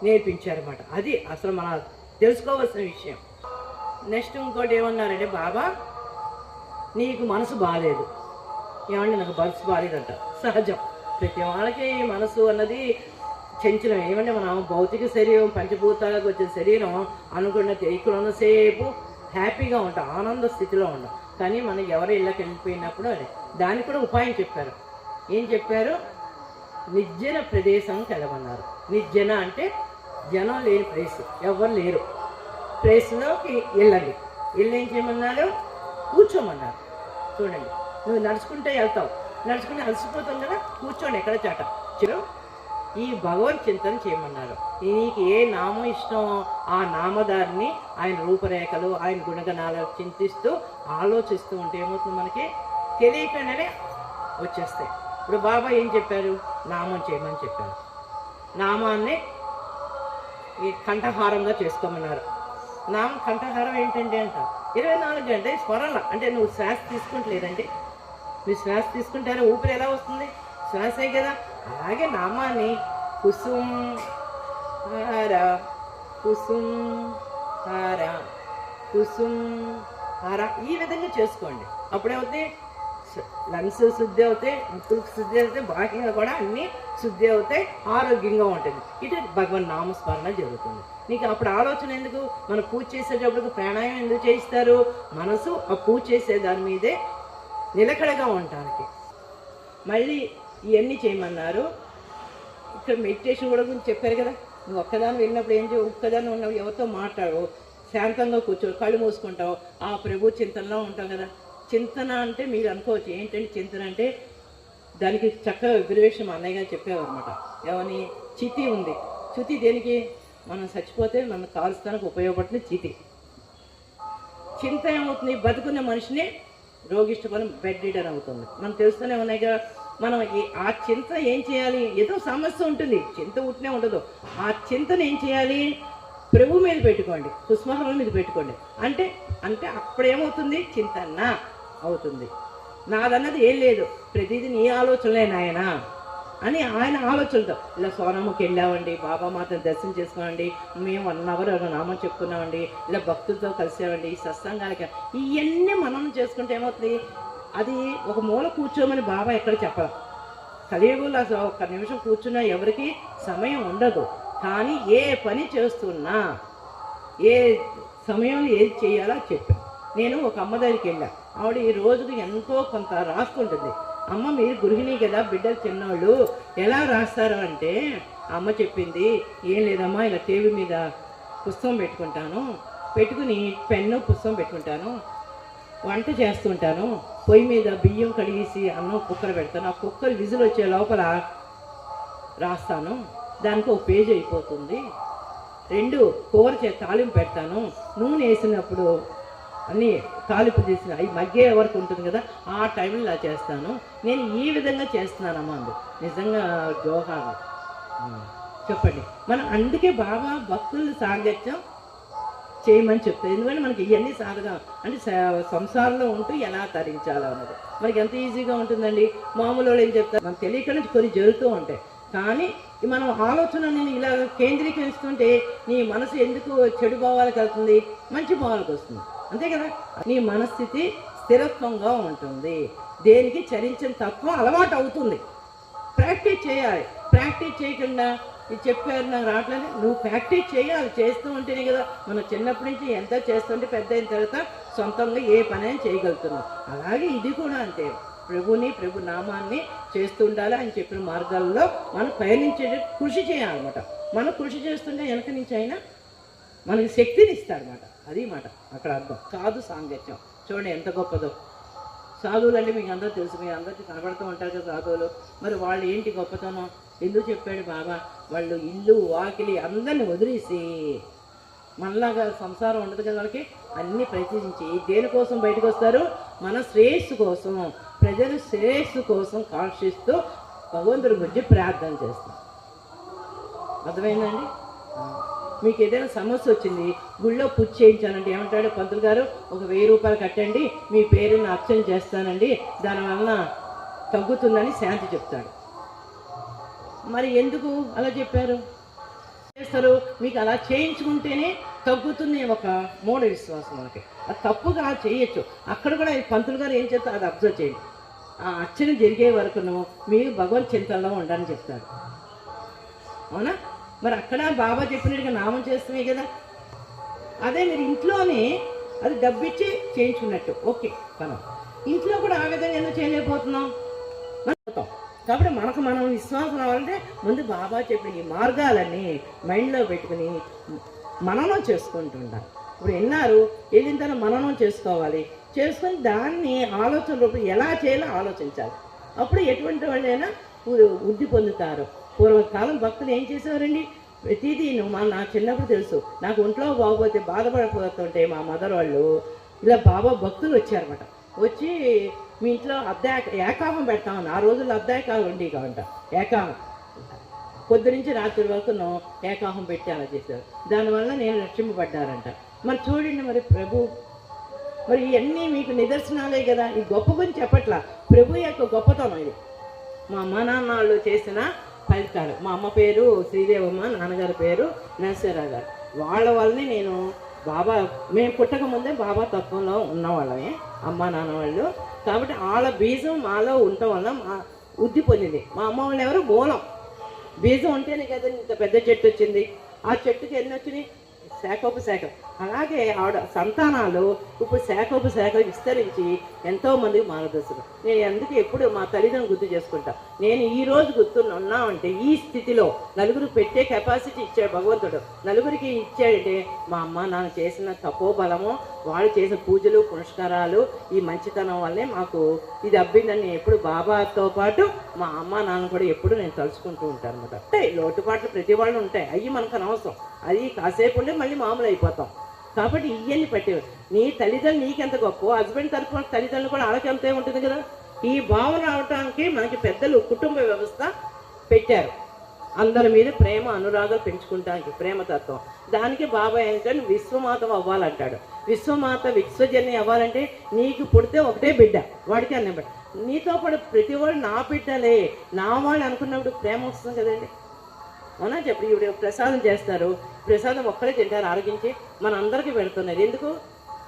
నేర్పించారన్నమాట. అది అసలు మనం తెలుసుకోవాల్సిన విషయం. నెక్స్ట్ ఇంకోటి ఏమన్నారంటే, బాబా నీకు మనసు బాగాలేదు. ఏమంటే నాకు మనసు బాగాలేదంట. సహజం, ప్రతి వాళ్ళకి మనసు అన్నది చంచలం. ఏమంటే మనం భౌతిక శరీరం, పంచభూతాలకు వచ్చే శరీరం అనుకున్న ఇక్కడ ఉన్నసేపు హ్యాపీగా ఉంటాం, ఆనంద స్థితిలో ఉంటాం. కానీ మనం ఎవరు ఇళ్ళకి వెళ్ళిపోయినప్పుడు అది దానికి కూడా ఉపాయం చెప్పారు. ఏం చెప్పారు? నిర్జన ప్రదేశంకి వెళ్ళమన్నారు. నిర్జన అంటే జనం లేని ప్లేస్, ఎవరు లేరు ప్లేస్లోకి వెళ్ళండి. వెళ్ళి ఏం చేయమన్నారు? కూర్చోమన్నారు. చూడండి, నువ్వు నడుచుకుంటే వెళ్తావు, నడుచుకుంటే అలసిపోతాం కదా, కూర్చోండి ఎక్కడ చాట. ఈ భగవన్ చింతన చేయమన్నారు. నీకు ఏ నామం ఇష్టమో ఆ నామదారిని, ఆయన రూపరేఖలు, ఆయన గుణగణాలు చింతిస్తూ ఆలోచిస్తూ ఉంటే ఏమవుతుంది, మనకి తెలియకుండానే వచ్చేస్తాయి. ఇప్పుడు బాబా ఏం చెప్పారు? నామం చేయమని చెప్పారు. నామాన్ని ఈ కంఠహారంగా చేసుకోమన్నారు. నామం కంఠహారం ఏంటంటే అంట 24 గంటలు స్మరణ. అంటే నువ్వు శ్వాస తీసుకుంటలేదండి, మీరు శ్వాస తీసుకుంటారా? ఊపిరి ఎలా వస్తుంది? శ్వాసే కదా. అలాగే నామాన్ని కుసుమ్ హార, కుసుమ్ హార, కుసుమ్ హార ఈ విధంగా చేసుకోండి. అప్పుడేమవుతాయి? లంగ్స్ శుద్ధి అవుతాయి, ముక్కులకు శుద్ధి అవుతాయి, బాహ్యంగా కూడా అన్నీ శుద్ధి అవుతాయి, ఆరోగ్యంగా ఉంటుంది. ఇటు భగవన్ నామస్మరణ జరుగుతుంది. నీకు అప్పుడు ఆలోచన ఎందుకు? మనం పూజ చేసేటప్పుడు ప్రాణాయామం ఎందుకు చేయిస్తారు? మనసు ఆ పూజ చేసే దాని మీదే నిలకడగా ఉండటానికి. మళ్ళీ ఇవన్నీ చేయమన్నారు. ఇక్కడ మెడిటేషన్ కూడా గురించి చెప్పారు కదా. నువ్వు ఒక్కదాన్ని వెళ్ళినప్పుడు ఏం చేయవు, ఒక్కదాన్ని ఉన్నప్పుడు ఎవరితో మాట్లాడు, శాంతంగా కూర్చో, కళ్ళు మూసుకుంటావు, ఆ ప్రభు చింతనలో ఉంటావు కదా. చింతన అంటే మీరు అనుకోవచ్చు ఏంటంటే చింతన అంటే దానికి చక్కగా విబ్రేషన్ అన్నయ్య గారు చెప్పేవారు అనమాట. ఏమని? చితి ఉంది. చితి దేనికి? మనం చచ్చిపోతే మనం కాల్స్తానికి ఉపయోగపడుతుంది చితి. చింత ఏమవుతుంది? బతుకున్న మనిషిని రోగిష్టపరం బెడ్ రీడర్ అవుతుంది. మనం తెలుస్తూనే ఉన్నాయి కదా. మనం ఆ చింత ఏం చేయాలి? ఏదో సమస్య ఉంటుంది, చింత ఉట్టినే ఉండదు. ఆ చింతను ఏం చేయాలి? ప్రభు మీద పెట్టుకోండి, కుస్మహరం మీద పెట్టుకోండి. అంటే అంటే అప్పుడేమవుతుంది? చింతన అవుతుంది. నాదన్నది ఏం లేదు, ప్రతిదీ నీ ఆలోచనలే నాయన అని ఆయన ఆలోచనతో ఇలా సోనాముకి వెళ్ళామండి, బాబా మాత్రం దర్శనం చేసుకోండి, మేము 1 అవర్ నామం చెప్పుకున్నామండి, ఇలా భక్తులతో కలిసామండి, ఈ సత్సంగాలకి ఇవన్నీ మనం చేసుకుంటే ఏమవుతుంది? అది ఒక మూల కూర్చోమని బాబా ఎక్కడ చెప్పాలి. కలియుగంలో అసలు 1 నిమిషం కూర్చున్నా ఎవరికి సమయం ఉండదు. కానీ ఏ పని చేస్తున్నా, ఏ సమయంలో ఏది చేయాలో చెప్పాను. నేను ఒక అమ్మ దగ్గరికి వెళ్ళా. ఆవిడ ఈ రోజుకి ఎంతో కొంత రాస్తుంటుంది. అమ్మ మీరు గృహిణి కదా, బిడ్డలు చిన్నవాళ్ళు ఎలా రాస్తారు అంటే అమ్మ చెప్పింది, ఏం లేదమ్మా ఇలా టేబుల్ మీద పుస్తకం పెట్టుకుంటాను, పెట్టుకుని పెన్ను పుస్తకం పెట్టుకుంటాను, వంట చేస్తుంటాను, పొయ్యి మీద బియ్యం కడిగేసి అన్నం కుక్కర్ పెడతాను, ఆ కుక్కర్ విజిల్ వచ్చే లోపల రాస్తాను, దానికి ఒక పేజ్ అయిపోతుంది. 2 కూర తాలింపు పెడతాను, నూనె వేసినప్పుడు అన్నీ తాలింపు చేసిన అవి మగ్గే వరకు ఉంటుంది కదా, ఆ టైంలో ఇలా చేస్తాను. నేను ఈ విధంగా చేస్తున్నానమ్మా అంది. నిజంగా జోహాలు చెప్పండి. మనం అందుకే బాబా భక్తుల సాంగత్యం చేయమని చెప్తారు. ఎందుకంటే మనకి ఇవన్నీ సాధగా అంటే సంసారంలో ఉంటూ ఎలా తరించాలో అన్నది మనకి ఎంత ఈజీగా ఉంటుందండి. మామూలు వాళ్ళు ఏం చెప్తారు, మనకు తెలియక నుంచి కొన్ని జరుగుతూ ఉంటాయి. కానీ మనం ఆలోచన నేను ఇలా కేంద్రీకరిస్తుంటే నీ మనసు ఎందుకు చెడు భావాలకు వెళ్తుంది, మంచి భావాలకు వస్తుంది. అంతే కదా. నీ మనస్థితి స్థిరత్వంగా ఉంటుంది. దేనికి చరించిన తత్వం అలవాటు అవుతుంది. ప్రాక్టీస్ చేయాలి. ప్రాక్టీస్ చేయకుండా ఇది చెప్పారు నాకు రావట్లేదు, నువ్వు ప్రాక్టీస్ చేయాలి. చేస్తూ ఉంటేనే కదా మనం చిన్నప్పటి నుంచి ఎంత చేస్తుంటే పెద్ద అయిన తర్వాత సొంతంగా ఏ పనైనా చేయగలుగుతున్నాం. అలాగే ఇది కూడా అంతే. ప్రభుని ప్రభు నామాన్ని చేస్తూ ఉండాలి అని చెప్పిన మార్గాల్లో మనం పయనించే కృషి చేయాలన్నమాట. మనం కృషి చేస్తుంటే వెనక నుంచి అయినా మనకి శక్తిని ఇస్తాడనమాట. అది మాట అక్కడ అర్థం. సాధు సాంగత్యం చూడండి ఎంత గొప్పదో. సాధువులు అంటే మీకు అందరూ తెలుసు, మీరు అందరికీ కనబడుతూ ఉంటారు కదా సాధువులు. మరి వాళ్ళు ఏంటి గొప్పతనం ఎందుకు చెప్పాడు బాబా? వాళ్ళు ఇల్లు వాకిలి అందరిని వదిలేసి మనలాగా సంసారం ఉండదు కదా వాళ్ళకి, అన్నీ ప్రయత్నించి దేనికోసం బయటకు వస్తారు? మన శ్రేయస్సు కోసం, ప్రజల శ్రేయస్సు కోసం కాంక్షిస్తూ భగవంతుడి గురించి ప్రార్థన చేస్తాం. అర్థమైందండి? మీకు ఏదైనా సమస్య వచ్చింది, గుళ్ళో పూజ చేయించానంటే ఏమంటాడు పంతులు గారు, ఒక 1000 రూపాయలు కట్టండి, మీ పేరుని అర్చన చేస్తానండి, దానివల్ల తగ్గుతుందని శాంతి చెప్తాడు. మరి ఎందుకు అలా చెప్పారు? చేస్తారు మీకు అలా చేయించుకుంటేనే తగ్గుతుంది ఒక మూఢ విశ్వాసం. మనకి అది తప్పుగా చేయొచ్చు. అక్కడ కూడా పంతులు గారు ఏం చెప్తారు అది అబ్జర్వ్ చేయండి. ఆ అర్చన జరిగే వరకును మీరు భగవత్ చింతనలో ఉండాలని చెప్తారు. అవునా? మరి అక్కడ బాబా చెప్పినట్టుగా నామం చేస్తున్నాయి కదా. అదే మీరు ఇంట్లోనే అది డబ్బిచ్చి చేయించుకున్నట్టు ఓకే మనం ఇంట్లో కూడా ఆ విధంగా ఎందుకు చేయలేకపోతున్నాం? కాబట్టి మనకు మనం విశ్వాసం రావాలంటే ముందు బాబా చెప్పిన ఈ మార్గాలన్నీ మైండ్లో పెట్టుకుని మననం చేసుకుంటుండాలి. ఇప్పుడు విన్నారు, వెళ్ళిన తర్వాత మననం చేసుకోవాలి. చేసుకొని దాన్ని ఆలోచన రూపం ఎలా చేయాలో ఆలోచించాలి. అప్పుడు ఎటువంటి వాళ్ళైనా వృద్ధి పొందుతారు. పూర్వకాలం భక్తులు ఏం చేసేవారండి, ప్రతిదీ నా చిన్నప్పుడు తెలుసు, నాకు ఒంట్లో బాగోపోతే బాధపడిపోతుంటే మా మదర్ వాళ్ళు ఇలా బాబా భక్తులు వచ్చారన్నమాట. వచ్చి మీ ఇంట్లో ఏకాహం పెడతామని, ఆ రోజుల్లో అర్ధాయకాలు ఉండేవి కావంట. ఏకాహం పొద్దు నుంచి రాత్రి వరకు ఏకాహం పెట్టి అలా చేశారు. దానివల్ల నేను రక్షింపబడ్డారంట. మరి చూడండి, మరి ప్రభు మరి ఇవన్నీ మీకు నిదర్శనాలే కదా. ఈ గొప్ప గురించి చెప్పట్లా, ప్రభు యొక్క గొప్పతనం ఇది. మా అమ్మ నాన్న వాళ్ళు చేసిన ఫలితాలు. మా అమ్మ పేరు శ్రీదేవమ్మ, నాన్నగారి పేరు నరసింహరావు గారు. వాళ్ళ వల్లనే నేను బాబా, మేము పుట్టక ముందే బాబా తత్వంలో ఉన్నవాళ్ళమే అమ్మ నాన్న వాళ్ళు. కాబట్టి వాళ్ళ బీజం మాలో ఉండటం వల్ల మా వృద్ధి పొందింది. మా అమ్మ వాళ్ళు ఎవరు మూలం, బీజం ఉంటేనే కదా ఇంత పెద్ద చెట్టు వచ్చింది. ఆ చెట్టుకి ఎన్ని వచ్చినాయి? శాఖోపశాఖ. అలాగే ఆవిడ సంతానాలు ఇప్పుడు శాఖోపశాఖలు విస్తరించి ఎంతోమందికి మార్గదర్శనం. నేను అందుకే ఎప్పుడు మా తల్లిదండ్రులు గుర్తు చేసుకుంటా. నేను ఈరోజు గుర్తున్నామంటే ఈ స్థితిలో నలుగురికి పెట్టే కెపాసిటీ ఇచ్చాడు భగవంతుడు. నలుగురికి ఇచ్చాడంటే మా అమ్మ నాన్న చేసిన తపోబలము, వాళ్ళు చేసిన పూజలు పునస్కారాలు, ఈ మంచితనం వల్లే మాకు ఇది అబ్బిందని ఎప్పుడు బాబాతో పాటు మా అమ్మ నాన్న కూడా ఎప్పుడు నేను తలుచుకుంటూ ఉంటాను అనమాట. అంటే లోటుపాట్లు ప్రతి వాళ్ళు ఉంటాయి, అవి మనకు అనవసరం. అది కాసేపు ఉండే మళ్ళీ మామూలు అయిపోతాం. కాబట్టి ఇవన్నీ పట్టేవి. నీ తల్లిదండ్రులు నీకెంత గొప్ప, హస్బెండ్ తరఫున తల్లిదండ్రులు కూడా వాళ్ళకి ఎంతే ఉంటుంది కదా. ఈ భావన రావటానికి మనకి పెద్దలు కుటుంబ వ్యవస్థ పెట్టారు. అందరి మీద ప్రేమ అనురాగాలు పెంచుకుంటానికి ప్రేమతత్వం. దానికి బాబా ఏంటంటే విశ్వమాత అవ్వాలంటాడు. విశ్వమాత విశ్వజన్య అవ్వాలంటే నీకు పుడితే ఒకటే బిడ్డ, వాడికి అన్న బిడ్డ. నీతో పాటు ప్రతి వాళ్ళు నా బిడ్డలే, నా వాళ్ళు అనుకున్నప్పుడు ప్రేమ వస్తుంది కదండి. అవునా చెప్పి ఇప్పుడు ప్రసాదం చేస్తారు, ప్రసాదం ఒక్కడే తింటారు ఆరోగించి, మన అందరికీ పెడుతున్నారు. ఎందుకు?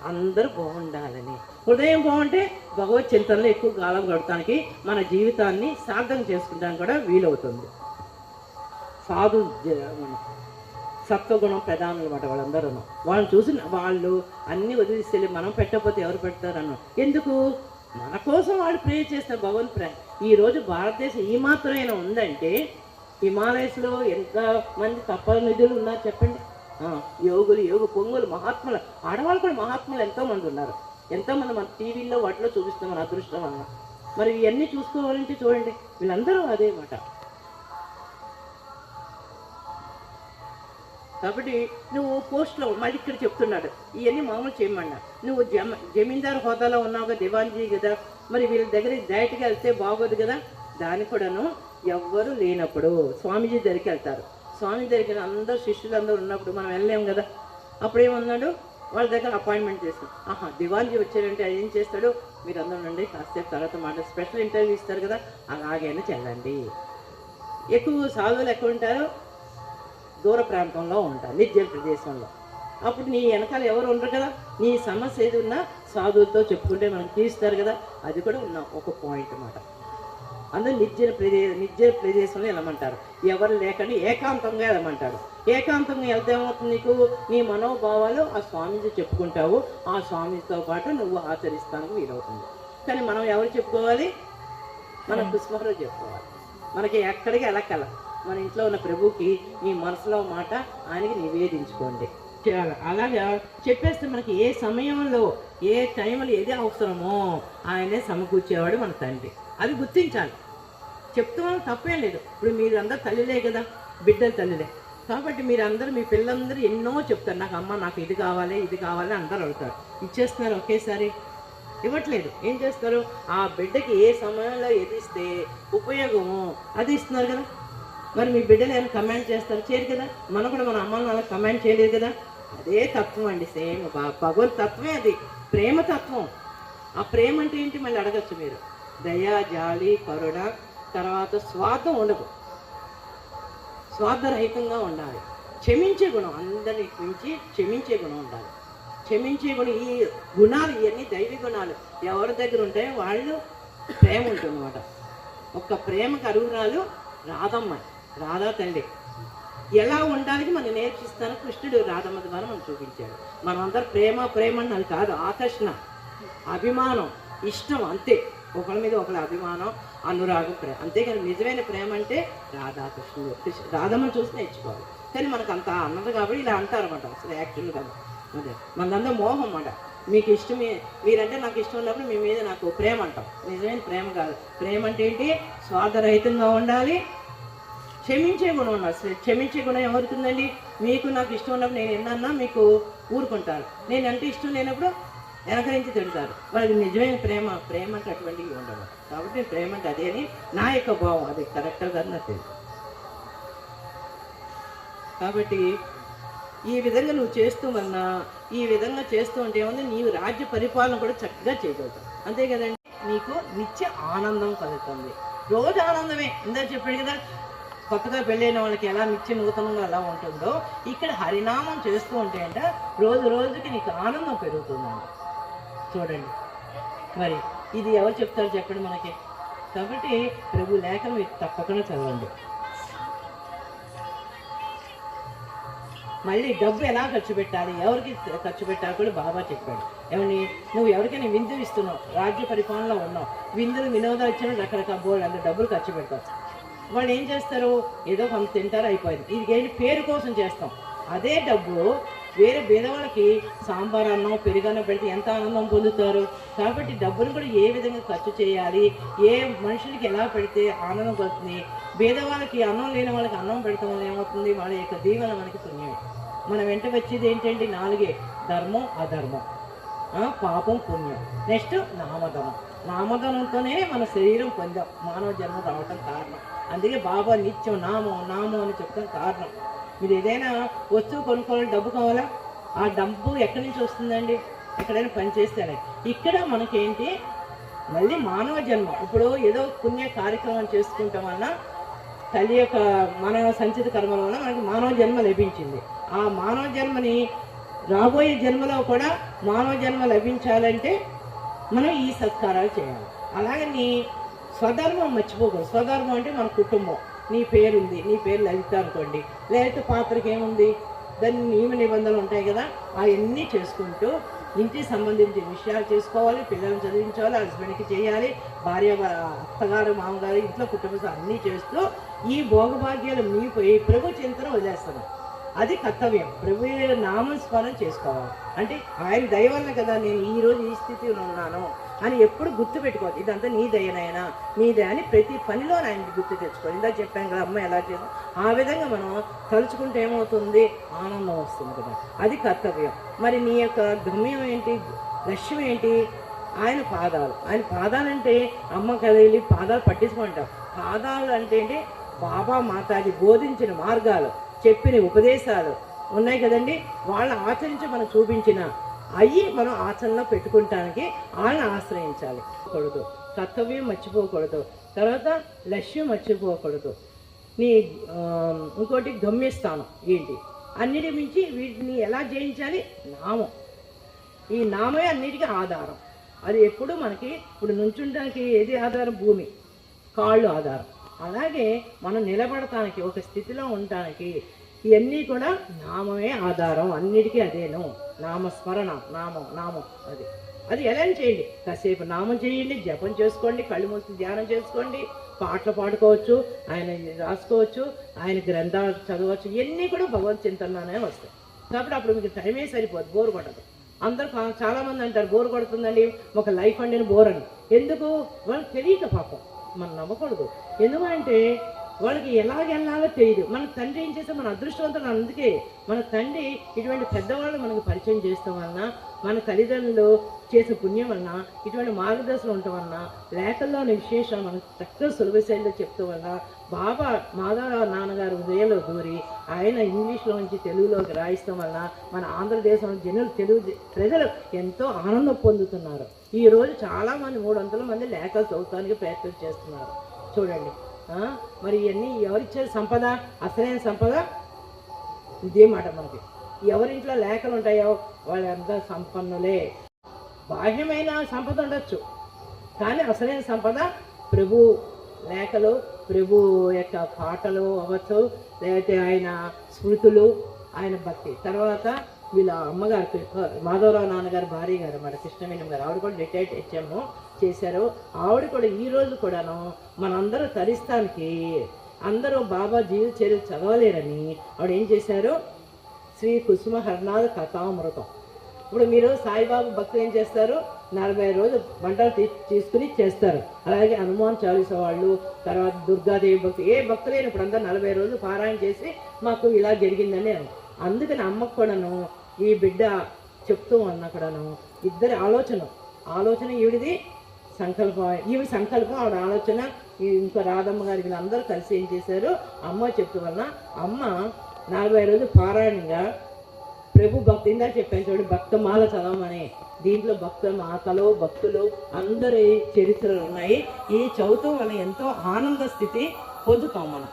అందరూ బాగుండాలని. హృదయం బాగుంటే భగవత్ చింతనలో ఎక్కువ కాలం గడటానికి, మన జీవితాన్ని సార్థం చేసుకుంటానికి కూడా వీలవుతుంది. సాధు సత్వగుణం ప్రధానం అనమాట వాళ్ళందరూ. వాళ్ళని చూసి వాళ్ళు అన్నీ వదిలిస్తే మనం పెట్టకపోతే ఎవరు పెడతారన్న. ఎందుకు? మన కోసం వాళ్ళు ప్రే చేస్తారు భగవంతు ప్రే. ఈరోజు భారతదేశం ఈ మాత్రమైనా ఉందంటే హిమాలయస్లో ఎంతమంది తపల నిధులు ఉన్నారు చెప్పండి. యోగులు, యోగ పొంగులు, మహాత్ములు, ఆడవాళ్ళు కూడా మహాత్ములు ఎంతోమంది ఉన్నారు. ఎంతోమంది మన టీవీల్లో వాటిలో చూపిస్తాం మన అదృష్టం అన్న. మరి ఇవన్నీ చూసుకోవాలంటే చూడండి, వీళ్ళందరూ అదే మాట. కాబట్టి నువ్వు పోస్ట్లో మళ్ళీ ఇక్కడ చెప్తున్నాడు ఇవన్నీ మామూలు చేయమన్నా. నువ్వు జమీందారు హోదాలో ఉన్నావు కదా, దివాన్జీ కదా, మరి వీళ్ళ దగ్గర డైరెక్ట్గా వెళ్తే బాగోదు కదా. దానికి కూడాను ఎవ్వరు లేనప్పుడు స్వామీజీ దగ్గరికి వెళ్తారు. స్వామి దగ్గర అందరూ శిష్యులందరూ ఉన్నప్పుడు మనం వెళ్ళలేము కదా. అప్పుడేమన్నాడు, వాళ్ళ దగ్గర అపాయింట్మెంట్ చేస్తాం. దివాన్జీ వచ్చారంటే ఏం చేస్తాడు, మీరు అందరూ నుండి కాసేపు తర్వాత మాట స్పెషల్ ఇంటర్వ్యూ ఇస్తారు కదా, అలాగైనా చెల్లండి. ఎక్కువ సాధువులు ఎక్కడ ఉంటారు, దూర ప్రాంతంలో ఉంటారు, నిర్జల ప్రదేశంలో. అప్పుడు నీ వెనకాల ఎవరు ఉండరు కదా, నీ సమస్య ఏది ఉన్నా సాధువులతో చెప్పుకుంటే మనకు తీస్తారు కదా. అది కూడా ఉన్న ఒక పాయింట్ అన్నమాట. అందరూ నిర్జల ప్రదేశంలో వెళ్ళమంటారు. ఎవరు లేకుండా ఏకాంతంగా వెళ్ళమంటారు. ఏకాంతంగా వెళ్తే ఏమవుతుంది, నీకు నీ మనోభావాలు ఆ స్వామిజీ చెప్పుకుంటావు, ఆ స్వామితో పాటు నువ్వు ఆచరిస్తానికి వీలవుతుంది. కానీ మనం ఎవరు చెప్పుకోవాలి, మన పుష్పంలో చెప్పుకోవాలి. మనకి ఎక్కడికి వెళ్ళకల మన ఇంట్లో ఉన్న ప్రభుకి నీ మనసులో మాట ఆయనకి నివేదించుకోండి. అలాగా చెప్పేస్తే మనకి ఏ సమయంలో ఏ టైంలో ఏది అవసరమో ఆయనే సమకూర్చేవాడు మన తండ్రి. అది గుర్తించాలి. చెప్తున్నాను తప్పేం లేదు. ఇప్పుడు మీరందరూ తల్లిలే కదా, బిడ్డలు తల్లిలే. కాబట్టి మీరందరూ మీ పిల్లలందరూ ఎన్నో చెప్తారు, నాకు అమ్మ నాకు ఇది కావాలి ఇది కావాలి అందరూ అడుగుతారు. ఇచ్చేస్తున్నారు ఒకేసారి? ఇవ్వట్లేదు. ఏం చేస్తారు, ఆ బిడ్డకి ఏ సమయంలో ఏది ఇస్తే ఉపయోగమో అది ఇస్తున్నారు కదా. మరి మీ బిడ్డలు ఏమైనా కమాండ్ చేస్తారు, చేయరు కదా. మనం కూడా మన అమ్మని అలా కమాండ్ చేయలేదు కదా. అదే తత్వం అండి, సేమ్ భగవత్ తత్వమే అది, ప్రేమతత్వం. ఆ ప్రేమ అంటే ఏంటి మళ్ళీ అడగచ్చు మీరు. దయ, జాలి, కరుణ, తర్వాత స్వార్థం ఉండదు, స్వార్థరహితంగా ఉండాలి. క్షమించే గుణం, అందరినీ మించి క్షమించే గుణం ఉండాలి. క్షమించే గుణం, ఈ గుణాలు ఇవన్నీ దైవీ గుణాలు ఎవరి దగ్గర ఉంటాయో వాళ్ళు ప్రేమ ఉంటుందన్నమాట. ఒక్క ప్రేమకు అరుగురాలు రాధమ్మ, రాధా తల్లి. ఎలా ఉండాలని మనం నేర్పిస్తాను కృష్ణుడు రాధమ్మ ద్వారా మనం చూపించాడు. మనమందరూ ప్రేమ ప్రేమ అన్నది కాదు, ఆకర్షణ, అభిమానం, ఇష్టం, అంతే. ఒకళ్ళ మీద ఒకళ్ళ అభిమానం, అనురాగం, ప్రేమ, అంతేకాని నిజమైన ప్రేమ అంటే రాధాకృష్ణుడు. రాధమ్మని చూసి నేర్చుకోవాలి. కానీ మనకు అంత అన్నది కాబట్టి ఇలా అంటారు అన్నమాట. అసలు యాక్చువల్ కదా అదే మనదంతా మోహం అన్నమాట. మీకు ఇష్టమే, మీరంటే నాకు ఇష్టం ఉన్నప్పుడు మీ మీద నాకు ప్రేమ అంటాం. నిజమైన ప్రేమ కాదు. ప్రేమ అంటే ఏంటి, స్వార్థరహితంగా ఉండాలి, క్షమించే గుణం ఉండాలి. క్షమించే గుణం ఎవరుతుందండి, మీకు నాకు ఇష్టం ఉన్నప్పుడు నేను ఎన్నన్నా మీకు ఊరుకుంటాను, నేను అంటే ఇష్టం లేనప్పుడు వెనక నుంచి తిడతారు. వాళ్ళకి నిజమైన ప్రేమ, ప్రేమ అంటే అటువంటివి ఉండవు. కాబట్టి ప్రేమ అంటే అదే అని నా యొక్క భావం, అది కరెక్ట్గా కాదు నాకు తెలుసు. కాబట్టి ఈ విధంగా నువ్వు చేస్తూ వలన, ఈ విధంగా చేస్తూ ఉంటే ఏముంది, నీవు రాజ్య పరిపాలన కూడా చక్కగా చేయగలుగుతావు. అంతే కదండి, నీకు నిత్య ఆనందం కలుగుతుంది. రోజు ఆనందమే. ఇందా చెప్పాడు కదా, కొత్తగా పెళ్ళైన వాళ్ళకి ఎలా నిత్య నూతనంగా ఎలా ఉంటుందో, ఇక్కడ హరినామం చేస్తూ ఉంటే అంట రోజు రోజుకి నీకు ఆనందం పెరుగుతుందండి. చూడండి మరి ఇది ఎవరు చెప్తారు చెప్పండి మనకి. కాబట్టి ప్రభు లేఖ మీరు తప్పకుండా చదవండి. మళ్ళీ డబ్బు ఎలా ఖర్చు పెట్టాలి, ఎవరికి ఖర్చు పెట్టాలి కూడా బాబా చెప్పాడు. ఏమని, నువ్వు ఎవరికైనా విందు ఇస్తున్నావు, రాజ్య పరిపాలనలో ఉన్నావు, విందులు వినోదాలు ఇచ్చిన రకరకాల బోర్డు అంత డబ్బులు ఖర్చు పెడతావు. వాళ్ళు ఏం చేస్తారు, ఏదో కొంత తింటారు, అయిపోయింది. ఇది ఏంటి, పేరు కోసం చేస్తాం. అదే డబ్బు వేరే పేదవాళ్ళకి సాంబార్ అన్నం, పెరుగన్నం పెడితే ఎంత ఆనందం పొందుతారు. కాబట్టి డబ్బును కూడా ఏ విధంగా ఖర్చు చేయాలి, ఏ మనుషులకి ఎలా పెడితే ఆనందం పడుతుంది. పేదవాళ్ళకి అన్నం లేని వాళ్ళకి అన్నం పెడతాం వల్ల ఏమవుతుంది, వాళ్ళ యొక్క దీవెన మనకి పుణ్యమే. మన వెంట వచ్చేది ఏంటంటే 4 ధర్మం, అధర్మం, పాపం, పుణ్యం. నెక్స్ట్ నామధనం. నామధనంతోనే మన శరీరం పొందాం, మానవ జన్మ రావటం కారణం. అందుకే బాబా నిత్యం నామం నామం అని చెప్తాం కారణం. మీరు ఏదైనా వస్తువు కొనుక్కోవాలని డబ్బు కావాలా, ఆ డబ్బు ఎక్కడి నుంచి వస్తుందండి, ఎక్కడైనా పని చేస్తేనే. ఇక్కడ మనకేంటి, మళ్ళీ మానవ జన్మ. ఇప్పుడు ఏదో పుణ్య కార్యక్రమం చేసుకుంటాం వలన తల్లి యొక్క మానవ సంచిత కర్మల వల్ల మనకి మానవ జన్మ లభించింది. ఆ మానవ జన్మని రాబోయే జన్మలో కూడా మానవ జన్మ లభించాలంటే మనం ఈ సత్కారాలు చేయాలి. అలాగే నీ స్వధర్మం మర్చిపోకూడదు. స్వధర్మం అంటే మన కుటుంబం. నీ పేరుంది, నీ పేరు లలిత అనుకోండి, లేకపోతే పాత్రకి ఏముంది, దాన్ని నియమ నిబంధనలు ఉంటాయి కదా, అవన్నీ చేసుకుంటూ ఇంటికి సంబంధించిన విషయాలు చేసుకోవాలి, పిల్లల్ని చదివించాలి, హస్బెండ్కి చేయాలి, భార్య, అత్తగారు, మామగారు, ఇంట్లో కుటుంబ అన్నీ చేస్తూ ఈ భోగభాగ్యాలు మీపోయి ప్రభు చింతన వదిలేస్తాను. అది కర్తవ్యం. ప్రభు నామస్మరణ చేసుకోవాలి. అంటే ఆయన దయ వల్ల కదా నేను ఈరోజు ఈ స్థితిలో ఉన్నాను, అని ఎప్పుడు గుర్తు పెట్టుకోవాలి. ఇదంతా నీ దయనైనా నీదే అని ప్రతి పనిలో ఆయనకి గుర్తు తెచ్చుకోవాలి. ఇందా చెప్పాను కదా అమ్మ ఎలా చేయాలి, ఆ విధంగా మనం తలుచుకుంటే ఏమవుతుంది, ఆనందం వస్తుంది కదా, అది కర్తవ్యం. మరి నీ యొక్క గమ్యం ఏంటి, లక్ష్యం ఏంటి, ఆయన పాదాలు. ఆయన పాదాలంటే అమ్మ కదిలి పాదాలు పట్టించుకుంటాం. పాదాలు అంటే ఏంటి, బాబా మాతాజీ బోధించిన మార్గాలు, చెప్పిన ఉపదేశాలు ఉన్నాయి కదండి, వాళ్ళని ఆచరించి మనం చూపించిన అవి మనం ఆచరణలో పెట్టుకుంటానికి వాళ్ళని ఆశ్రయించాలి. కూడదు, కర్తవ్యం మర్చిపోకూడదు, తర్వాత లక్ష్యం మర్చిపోకూడదు. నీ ఇంకోటి గమ్యస్థానం ఏంటి, అన్నిటి మించి వీటిని ఎలా జయించాలి, నామం. ఈ నామే అన్నిటికీ ఆధారం. అది ఎప్పుడు మనకి ఇప్పుడు నుంచుండడానికి ఏది ఆధారం, భూమి, కాళ్ళు ఆధారం. అలాగే మనం నిలబడటానికి, ఒక స్థితిలో ఉండటానికి ఇవన్నీ కూడా నామమే ఆధారం. అన్నిటికీ అదేను, నామస్మరణ, నామం అది అది ఎలా చేయండి, కాసేపు నామం చేయండి, జపం చేసుకోండి, కళ్ళు మూసి ధ్యానం చేసుకోండి, పాటలు పాడుకోవచ్చు, ఆయన రాసుకోవచ్చు, ఆయన గ్రంథాలు చదవచ్చు, ఇవన్నీ కూడా భగవత్ చింతనలోనే వస్తాయి. కాబట్టి అప్పుడు మీకు టైమే సరిపోదు, బోరు కొట్టదు. అందరూ చాలామంది అంటారు బోరు కొడుతుందండి, ఒక లైఫ్ అండి బోర్ అని. ఎందుకు, వాళ్ళకి తెలియక పాపం, మనం నమ్మకూడదు. ఎందుకంటే వాళ్ళకి ఎలాగెళ్ళాలో తెలియదు. మన తండ్రి ఏం చేస్తే మన అదృష్టవంతులు. అందుకే మన తండ్రి ఇటువంటి పెద్దవాళ్ళు మనకు పరిచయం చేస్తాం వలన, మన తల్లిదండ్రులు చేసే పుణ్యం వలన, ఇటువంటి మార్గదర్శనం ఉండటం వలన, లేఖల్లోని విశేషాలు మనకు చక్కగా సులభ శైలిలో చెప్తూ వలన, బాబా మాధవరావు నాన్నగారు హృదయంలో దూరి ఆయన ఇంగ్లీష్లో నుంచి తెలుగులోకి రాయిస్తాం వలన మన ఆంధ్రదేశంలో జనులు, తెలుగు ప్రజలు ఎంతో ఆనందం పొందుతున్నారు. ఈరోజు చాలామంది 300 మంది లేఖలు చదువుతానికి ప్రయత్నం చేస్తున్నారు. చూడండి, మరి ఇవన్నీ ఎవరిచ్చారు సంపద, అసలైన సంపద ఇదే మాట. మనకి ఎవరింట్లో లేఖలు ఉంటాయో వాళ్ళంతా సంపన్నులే. బాహ్యమైన సంపద ఉండొచ్చు, కానీ అసలైన సంపద ప్రభు లేఖలు, ప్రభు యొక్క పాటలు అవ్వచ్చు, లేకపోతే ఆయన స్మృతులు, ఆయన భక్తి. తర్వాత వీళ్ళ అమ్మగారు మాధవరావు నాన్నగారు భార్య గారు అన్నమాట, కృష్ణవేణి గారు, ఆవిడ కూడా రిటైర్డ్ హెచ్ఎం చేశారు. ఆవిడ కూడా ఈరోజు కూడాను మనందరూ తరిస్తానికి అందరూ బాబా జీవిత చర్యలు చదవలేరని ఆవిడ ఏం చేశారు, శ్రీ కుసుమ హరనాథ కథామృతం. ఇప్పుడు మీరు సాయిబాబా భక్తులు ఏం చేస్తారు, 40 రోజులు వంటలు తీసుకుని చేస్తారు. అలాగే హనుమాన్ చాలీసా వాళ్ళు, తర్వాత దుర్గాదేవి భక్తులు, ఏ భక్తులైన ఇప్పుడు అందరూ 40 రోజులు పారాయణ చేసి మాకు ఇలా జరిగిందని. అందుకని అమ్మకు కూడాను ఈ బిడ్డ చెప్తూ అన్న కూడాను ఇద్దరి ఆలోచన ఈవిడిది సంకల్పం, ఈవిడ సంకల్పం, ఆవిడ ఆలోచన. ఇంకో రాధమ్మ గారి వీళ్ళందరూ కలిసి ఏం చేశారు, అమ్మ చెప్తూ వలన అమ్మ 40 రోజులు పారాయణంగా ప్రభు భక్తి, ఇందా చెప్పాను చూడండి, భక్తమాల చదవమని. దీంట్లో మాతలు భక్తులు అందరి చరిత్రలు ఉన్నాయి. ఈ చదువుతూ వల్ల ఎంతో ఆనంద స్థితి పొందుతాం. మనం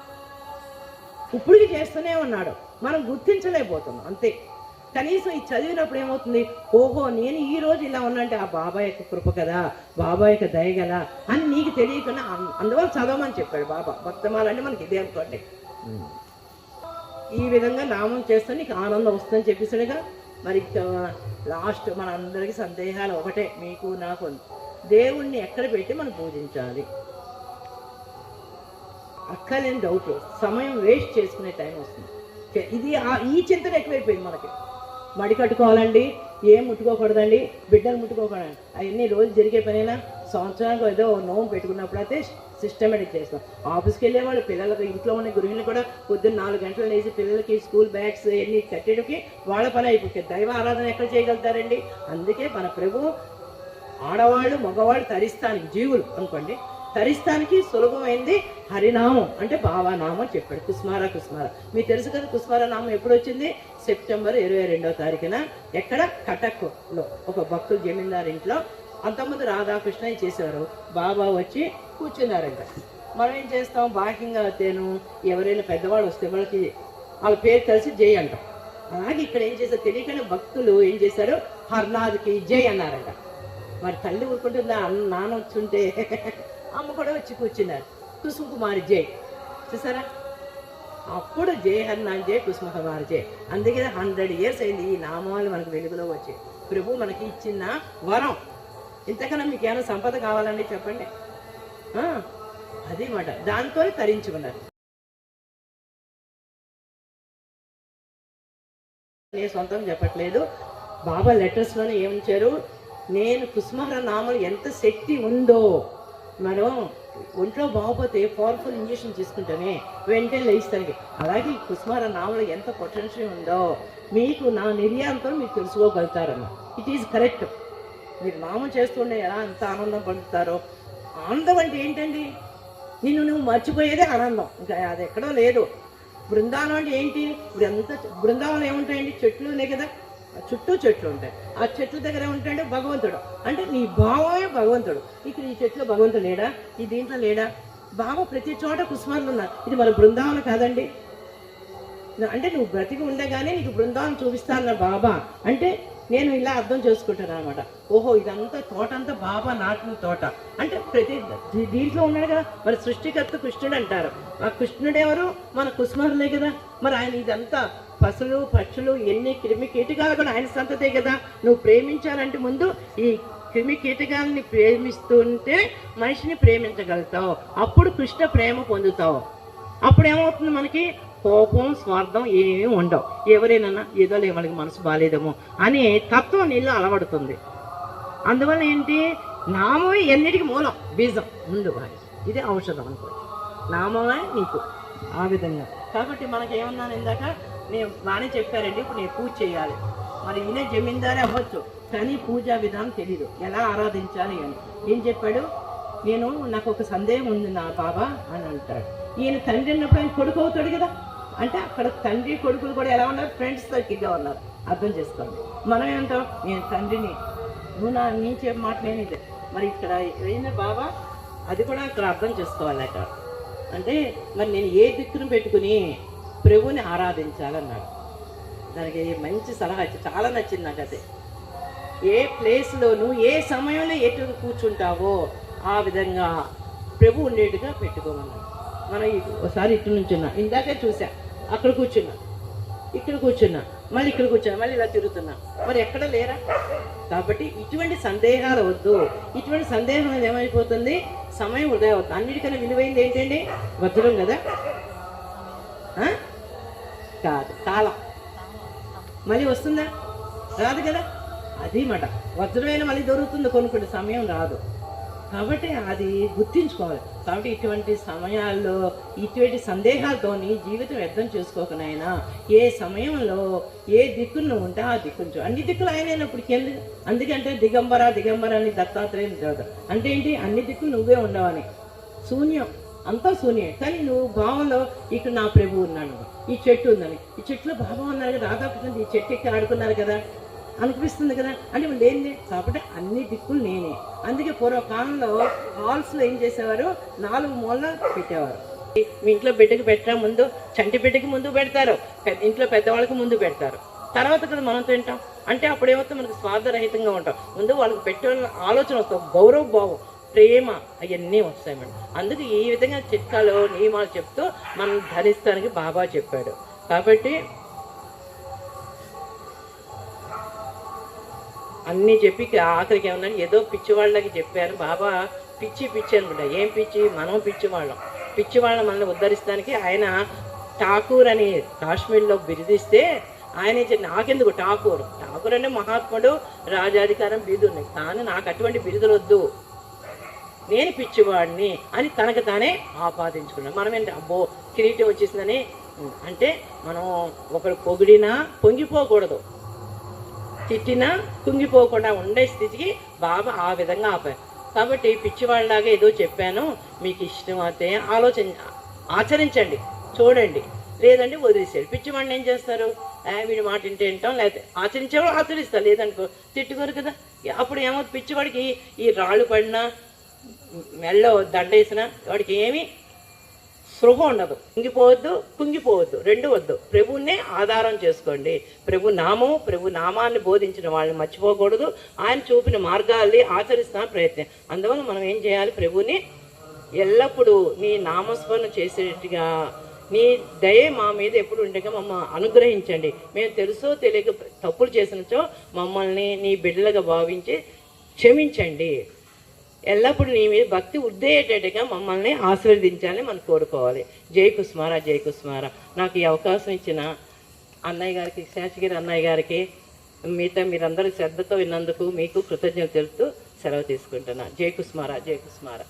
ఇప్పటికి చేస్తూనే ఉన్నాడు, మనం గుర్తించలేకపోతున్నాం అంతే. కనీసం ఈ చదివినప్పుడు ఏమవుతుంది, ఓహో నేను ఈ రోజు ఇలా ఉన్నంటే ఆ బాబా యొక్క కృప కదా, బాబా యొక్క దయ కదా అని నీకు తెలియకుండా అందువల్ల చదవమని చెప్పాడు బాబా. భక్తమాల అంటే మనకి ఇదే అనుకోండి. ఈ విధంగా నామం చేస్తే నీకు ఆనందం వస్తుందని చెప్పేసాడుగా. మరి లాస్ట్ మన అందరికీ సందేహాలు ఒకటే, మీకు నాకు, దేవుణ్ణి ఎక్కడ పెట్టి మనం పూజించాలి. అక్కలేని డౌట్, సమయం వేస్ట్ చేసుకునే టైం వస్తుంది. ఇది ఈ చింతన ఎక్కువైపోయింది మనకి. మడి కట్టుకోవాలండి, ఏం ముట్టుకోకూడదండి, బిడ్డలు ముట్టుకోకూడదండి, అవన్నీ రోజు జరిగే పనైనా. సంవత్సరానికి ఏదో నోము పెట్టుకున్నప్పుడు అయితే సిస్టమేటిక్ చేస్తాం. ఆఫీస్కి వెళ్ళేవాళ్ళు, పిల్లలకు ఇంట్లో ఉన్న గృహిణులు కూడా పొద్దున్న 4 గంటలు లేచి పిల్లలకి స్కూల్ బ్యాగ్స్ అన్నీ కట్టేటికి వాళ్ళ పని అయిపోతుంది. దైవ ఆరాధన ఎక్కడ చేయగలుగుతారండి. అందుకే మన ప్రభు ఆడవాళ్ళు మగవాళ్ళు తరిస్తానికి, జీవులు అనుకోండి, తరిస్తానికి సులభమైంది హరినామం అంటే బాబానామం చెప్పాడు. కుస్మారా మీకు తెలుసు కదా, కుస్మారా నామం ఎప్పుడు వచ్చింది, సెప్టెంబర్ 22వ తారీఖున. ఎక్కడ, కటక్లో ఒక భక్తులు జమీందారు ఇంట్లో. అంతకుముందు రాధాకృష్ణ చేసేవారు. బాబా వచ్చి కూర్చున్నారంట. మనం ఏం చేస్తాం, బాహ్యంగా తేను ఎవరైనా పెద్దవాళ్ళు వస్తే వాళ్ళ పేరు కలిసి జై అంటాం. అలాగే ఇక్కడ ఏం చేశారు, తెలియకనే భక్తులు ఏం చేశారు, హర్నాథ్కి జై అన్నారంట. మరి తల్లి ఊరుకుంటుందా, నాన్న వచ్చుంటే అమ్మ కూడా వచ్చి కూర్చున్నారు. కుసుమ కుమారి జై చూసారా, అప్పుడు జై హర్నాథ్ జై కుసుమ కుమారి జై. అందుకే 100 years అయింది ఈ నామాలు మనకు వెలుగులో వచ్చి. ప్రభు మనకి ఇచ్చిన వరం. ఇంతకన్నా మీకు ఏమైనా సంపద కావాలండి చెప్పండి, అది మాట. దాంతో తరించుకున్నారు. నేను సొంతం చెప్పట్లేదు, బాబా లెటర్స్లోనే ఏమిచ్చారు, నేను కుసుమహర నామలు ఎంత శక్తి ఉందో, మనం ఒంట్లో బాగోపోతే పవర్ఫుల్ ఇంజెక్షన్ తీసుకుంటేనే వెంటనే లేస్తానికి, అలాగే ఈ కుసుమహర నామలు ఎంత పొటెన్షియల్ ఉందో మీకు నా నిర్యాణంతో మీరు తెలుసుకోగలుగుతారన్న. It is correct. మీరు నామం చేస్తుండే ఎలా ఎంత ఆనందం పడుతారో. ఆనందం అంటే ఏంటండి? నిన్ను నువ్వు మర్చిపోయేదే ఆనందం, ఇంకా అది ఎక్కడో లేదు. బృందావనం అంటే ఏంటి? ఇప్పుడు ఎంత బృందావనం ఏముంటాయండి? చెట్లు ఉన్నాయి కదా, చుట్టూ చెట్లు ఉంటాయి. ఆ చెట్ల దగ్గర ఏముంటాయంటే భగవంతుడు, అంటే నీ భావమే భగవంతుడు. ఇక్కడ ఈ చెట్లు భగవంతుడు లేడా? ఈ దీంట్లో లేడా? భావ ప్రతి చోట కుసుమార్లు ఉన్నారు. ఇది మన బృందావనం కాదండి. అంటే నువ్వు బ్రతికి ఉండగానే నీకు బృందావనం చూపిస్తాను బాబా అంటే నేను ఇలా అర్థం చేసుకుంటాను అనమాట. ఓహో, ఇదంతా తోట అంతా బాబా నాటిన తోట అంటే ప్రతి దీంట్లో ఉన్నాడు కదా. మరి సృష్టికర్త కృష్ణుడు అంటారు. ఆ కృష్ణుడు ఎవరు? మన కుసుమారులే కదా. మరి ఆయన ఇదంతా పశువులు పక్షులు ఎన్ని క్రిమి కీటకాలు కూడా ఆయన సంతతే కదా. నువ్వు ప్రేమించాలంటే ముందు ఈ క్రిమి కీటకాలని ప్రేమిస్తుంటే మనిషిని ప్రేమించగలుగుతావు. అప్పుడు కృష్ణ ప్రేమ పొందుతావు. అప్పుడు ఏమవుతుంది? మనకి కోపం స్వార్థం ఏమీ ఉండవు. ఎవరైనా ఏదో వాళ్ళకి మనసు బాగాలేదేమో అనే తత్వం నీళ్ళు అలవడుతుంది. అందువల్ల ఏంటి? నామమే ఎన్నిటికి మూలం, బీజం ముందు వాడి. ఇదే ఔషధం అనుకో, నామమే నీకు ఆ విధంగా. కాబట్టి మనకేమన్నాను ఇందాక, నేను బాగానే చెప్పారండి. ఇప్పుడు నేను పూజ చేయాలి. మరి ఈయన జమీందారే అవ్వచ్చు, కానీ పూజా విధానం తెలీదు, ఎలా ఆరాధించాలి అని. ఏం చెప్పాడు? నాకు ఒక సందేహం ఉంది నా బాబా అని అంటాడు. ఈయన తండ్రి అన్నప్పుడు ఆయన కొడుకు అవుతాడు కదా. అంటే అక్కడ తండ్రి కొడుకులు కూడా ఎలా ఉన్నారు? ఫ్రెండ్స్ సర్కిల్గా ఉన్నారు. అర్థం చేసుకోండి. మనం ఏమంటాం? నేను తండ్రిని, నువ్వు నీ చెప్పే మాట నేను ఇదే. మరి ఇక్కడ ఏంటంటే బాబా అది కూడా అక్కడ అర్థం చేసుకోవాలి. అక్కడ అంటే మరి నేను ఏ దిక్కును పెట్టుకుని ప్రభువుని ఆరాధించాలన్నాడు. దానికి మంచి సలహా ఇచ్చి చాలా నచ్చింది నాకు. అదే ఏ ప్లేస్లో నువ్వు ఏ సమయంలో ఎటు కూర్చుంటావో ఆ విధంగా ప్రభు ఉండేట్టుగా పెట్టుకోమన్నాడు. మనం ఒకసారి ఇటు నుంచున్నా, ఇందాకే చూసా, అక్కడ కూర్చున్నా, ఇక్కడ కూర్చున్నా, మళ్ళీ ఇక్కడ కూర్చున్నా, మళ్ళీ ఇలా తిరుగుతున్నా, మరి ఎక్కడ లేరా? కాబట్టి ఇటువంటి సందేహాలు వద్దు. ఇటువంటి సందేహం అనేది ఏమైపోతుంది? సమయం వృధా అవుతుంది. అన్నిటికన్నా విలువైంది ఏంటండి? వజ్రం కదా, కాదు కాలం. మళ్ళీ వస్తుందా? రాదు కదా. అది మాట వజ్రమైన మళ్ళీ దొరుకుతుంది, కొన్ని సమయం రాదు. కాబట్టి అది గుర్తించుకోవాలి. కాబట్టి ఇటువంటి సమయాల్లో ఇటువంటి సందేహాలతోని జీవితం వ్యర్థం చేసుకోకనైనా ఏ సమయంలో ఏ దిక్కును ఉంటే ఆ దిక్కును అన్ని దిక్కులు ఆయనైనప్పటికి ఎందుకు. అందుకంటే దిగంబర అని దత్తాత్రేయం చదువు అంటే ఏంటి? అన్ని దిక్కులు నువ్వే ఉండవని. శూన్యం, అంతా శూన్యం. కానీ నువ్వు భావంలో ఇక్కడ నా ప్రభువు ఉన్నాడు, ఈ చెట్టు ఉందని, ఈ చెట్టులో బాబా ఉన్నారు, రాధాకృష్ణ ఈ చెట్టు ఎక్కి ఆడుకున్నారు కదా అనిపిస్తుంది కదా. అంటే లేనిదే కాబట్టి అన్ని దిక్కులు నేనే. అందుకే పూర్వకాలంలో హాల్స్లో ఏం చేసేవారు? 4 మూలలు పెట్టేవారు. మీ ఇంట్లో బిడ్డకి పెట్టే ముందు చంటి బిడ్డకి ముందు పెడతారు, ఇంట్లో పెద్దవాళ్ళకి ముందు పెడతారు, తర్వాత కదా మనం తింటాం. అంటే అప్పుడు ఏమవుతుంది? మనకు స్వార్థరహితంగా ఉంటాం. ముందు వాళ్ళకి పెట్టే ఆలోచన వస్తాం, గౌరవ భావం, ప్రేమ, అవన్నీ వస్తాయి మేడం. అందుకు ఈ విధంగా చిట్కాలు నియమాలు చెప్తూ మనం ధరిస్తానికి బాబా చెప్పాడు. కాబట్టి అన్నీ చెప్పి ఆఖరికి ఏమన్నా ఏదో పిచ్చివాళ్ళకి చెప్పారు బాబా. పిచ్చి అనుకుంటా. ఏం పిచ్చి? మనం పిచ్చివాళ్ళని మనల్ని ఉద్ధరిస్తానికి ఆయన ఠాకూర్ అని కాశ్మీర్లో బిరుదిస్తే ఆయన నాకెందుకు ఠాకూర్ అంటే మహాత్ముడు, రాజాధికారం, బిరుదు ఉన్నాయి. కానీ నాకు అటువంటి బిరుదులు వద్దు, నేను పిచ్చివాడిని అని తనకు తానే ఆపాదించుకున్నాను. మనం ఏంటి? అబ్బో కిరీటం వచ్చేసిందని. అంటే మనం ఒకరు పొగిడినా పొంగిపోకూడదు, తిట్టినా కుంగిపోకుండా ఉండే స్థితికి బాబా ఆ విధంగా ఆపారు. కాబట్టి పిచ్చివాళ్ళలాగా ఏదో చెప్పాను, మీకు ఇష్టం అయితే ఆచరించండి, చూడండి, లేదంటే వదిలేసాడు. పిచ్చివాడిని ఏం చేస్తారు? వీడి మాట వింటాం, లేకపోతే ఆచరించేవాళ్ళు ఆచరిస్తారు, లేదనుకో తిట్టుకోరు కదా. అప్పుడు ఏమవుతుంది? పిచ్చివాడికి ఈ రాళ్ళు పడినా మెల్లో దండ వేసినా వాడికి ఏమీ స్పృహ ఉండదు. కుంగిపోవద్దు, రెండు వద్దు. ప్రభువునే ఆధారం చేసుకోండి. ప్రభు నామాన్ని బోధించిన వాళ్ళని మర్చిపోకూడదు. ఆయన చూపిన మార్గాల్ని ఆచరిస్తాను ప్రయత్నం. అందువల్ల మనం ఏం చేయాలి? ప్రభువుని ఎల్లప్పుడూ నీ నామస్మరణ చేసేట్టుగా, నీ దయ మా మీద ఎప్పుడు ఉండగా మమ్మల్ని అనుగ్రహించండి. మేము తెలుసో తెలియక తప్పులు చేసినచో మమ్మల్ని నీ బిడ్డలుగా భావించి క్షమించండి. ఎల్లప్పుడూ నీ మీద భక్తి ఉద్దేటట్టుగా మమ్మల్ని ఆశీర్వదించాలని మనం కోరుకోవాలి. జై కుస్మారా. నాకు ఈ అవకాశం ఇచ్చిన అన్నయ్య గారికి, శేషగిరి అన్నయ్య గారికి, మిగతా మీరందరూ శ్రద్ధతో విన్నందుకు మీకు కృతజ్ఞత తెలుపుతూ సెలవు తీసుకుంటున్నా. జై కుస్మారా, జై కుస్మారా.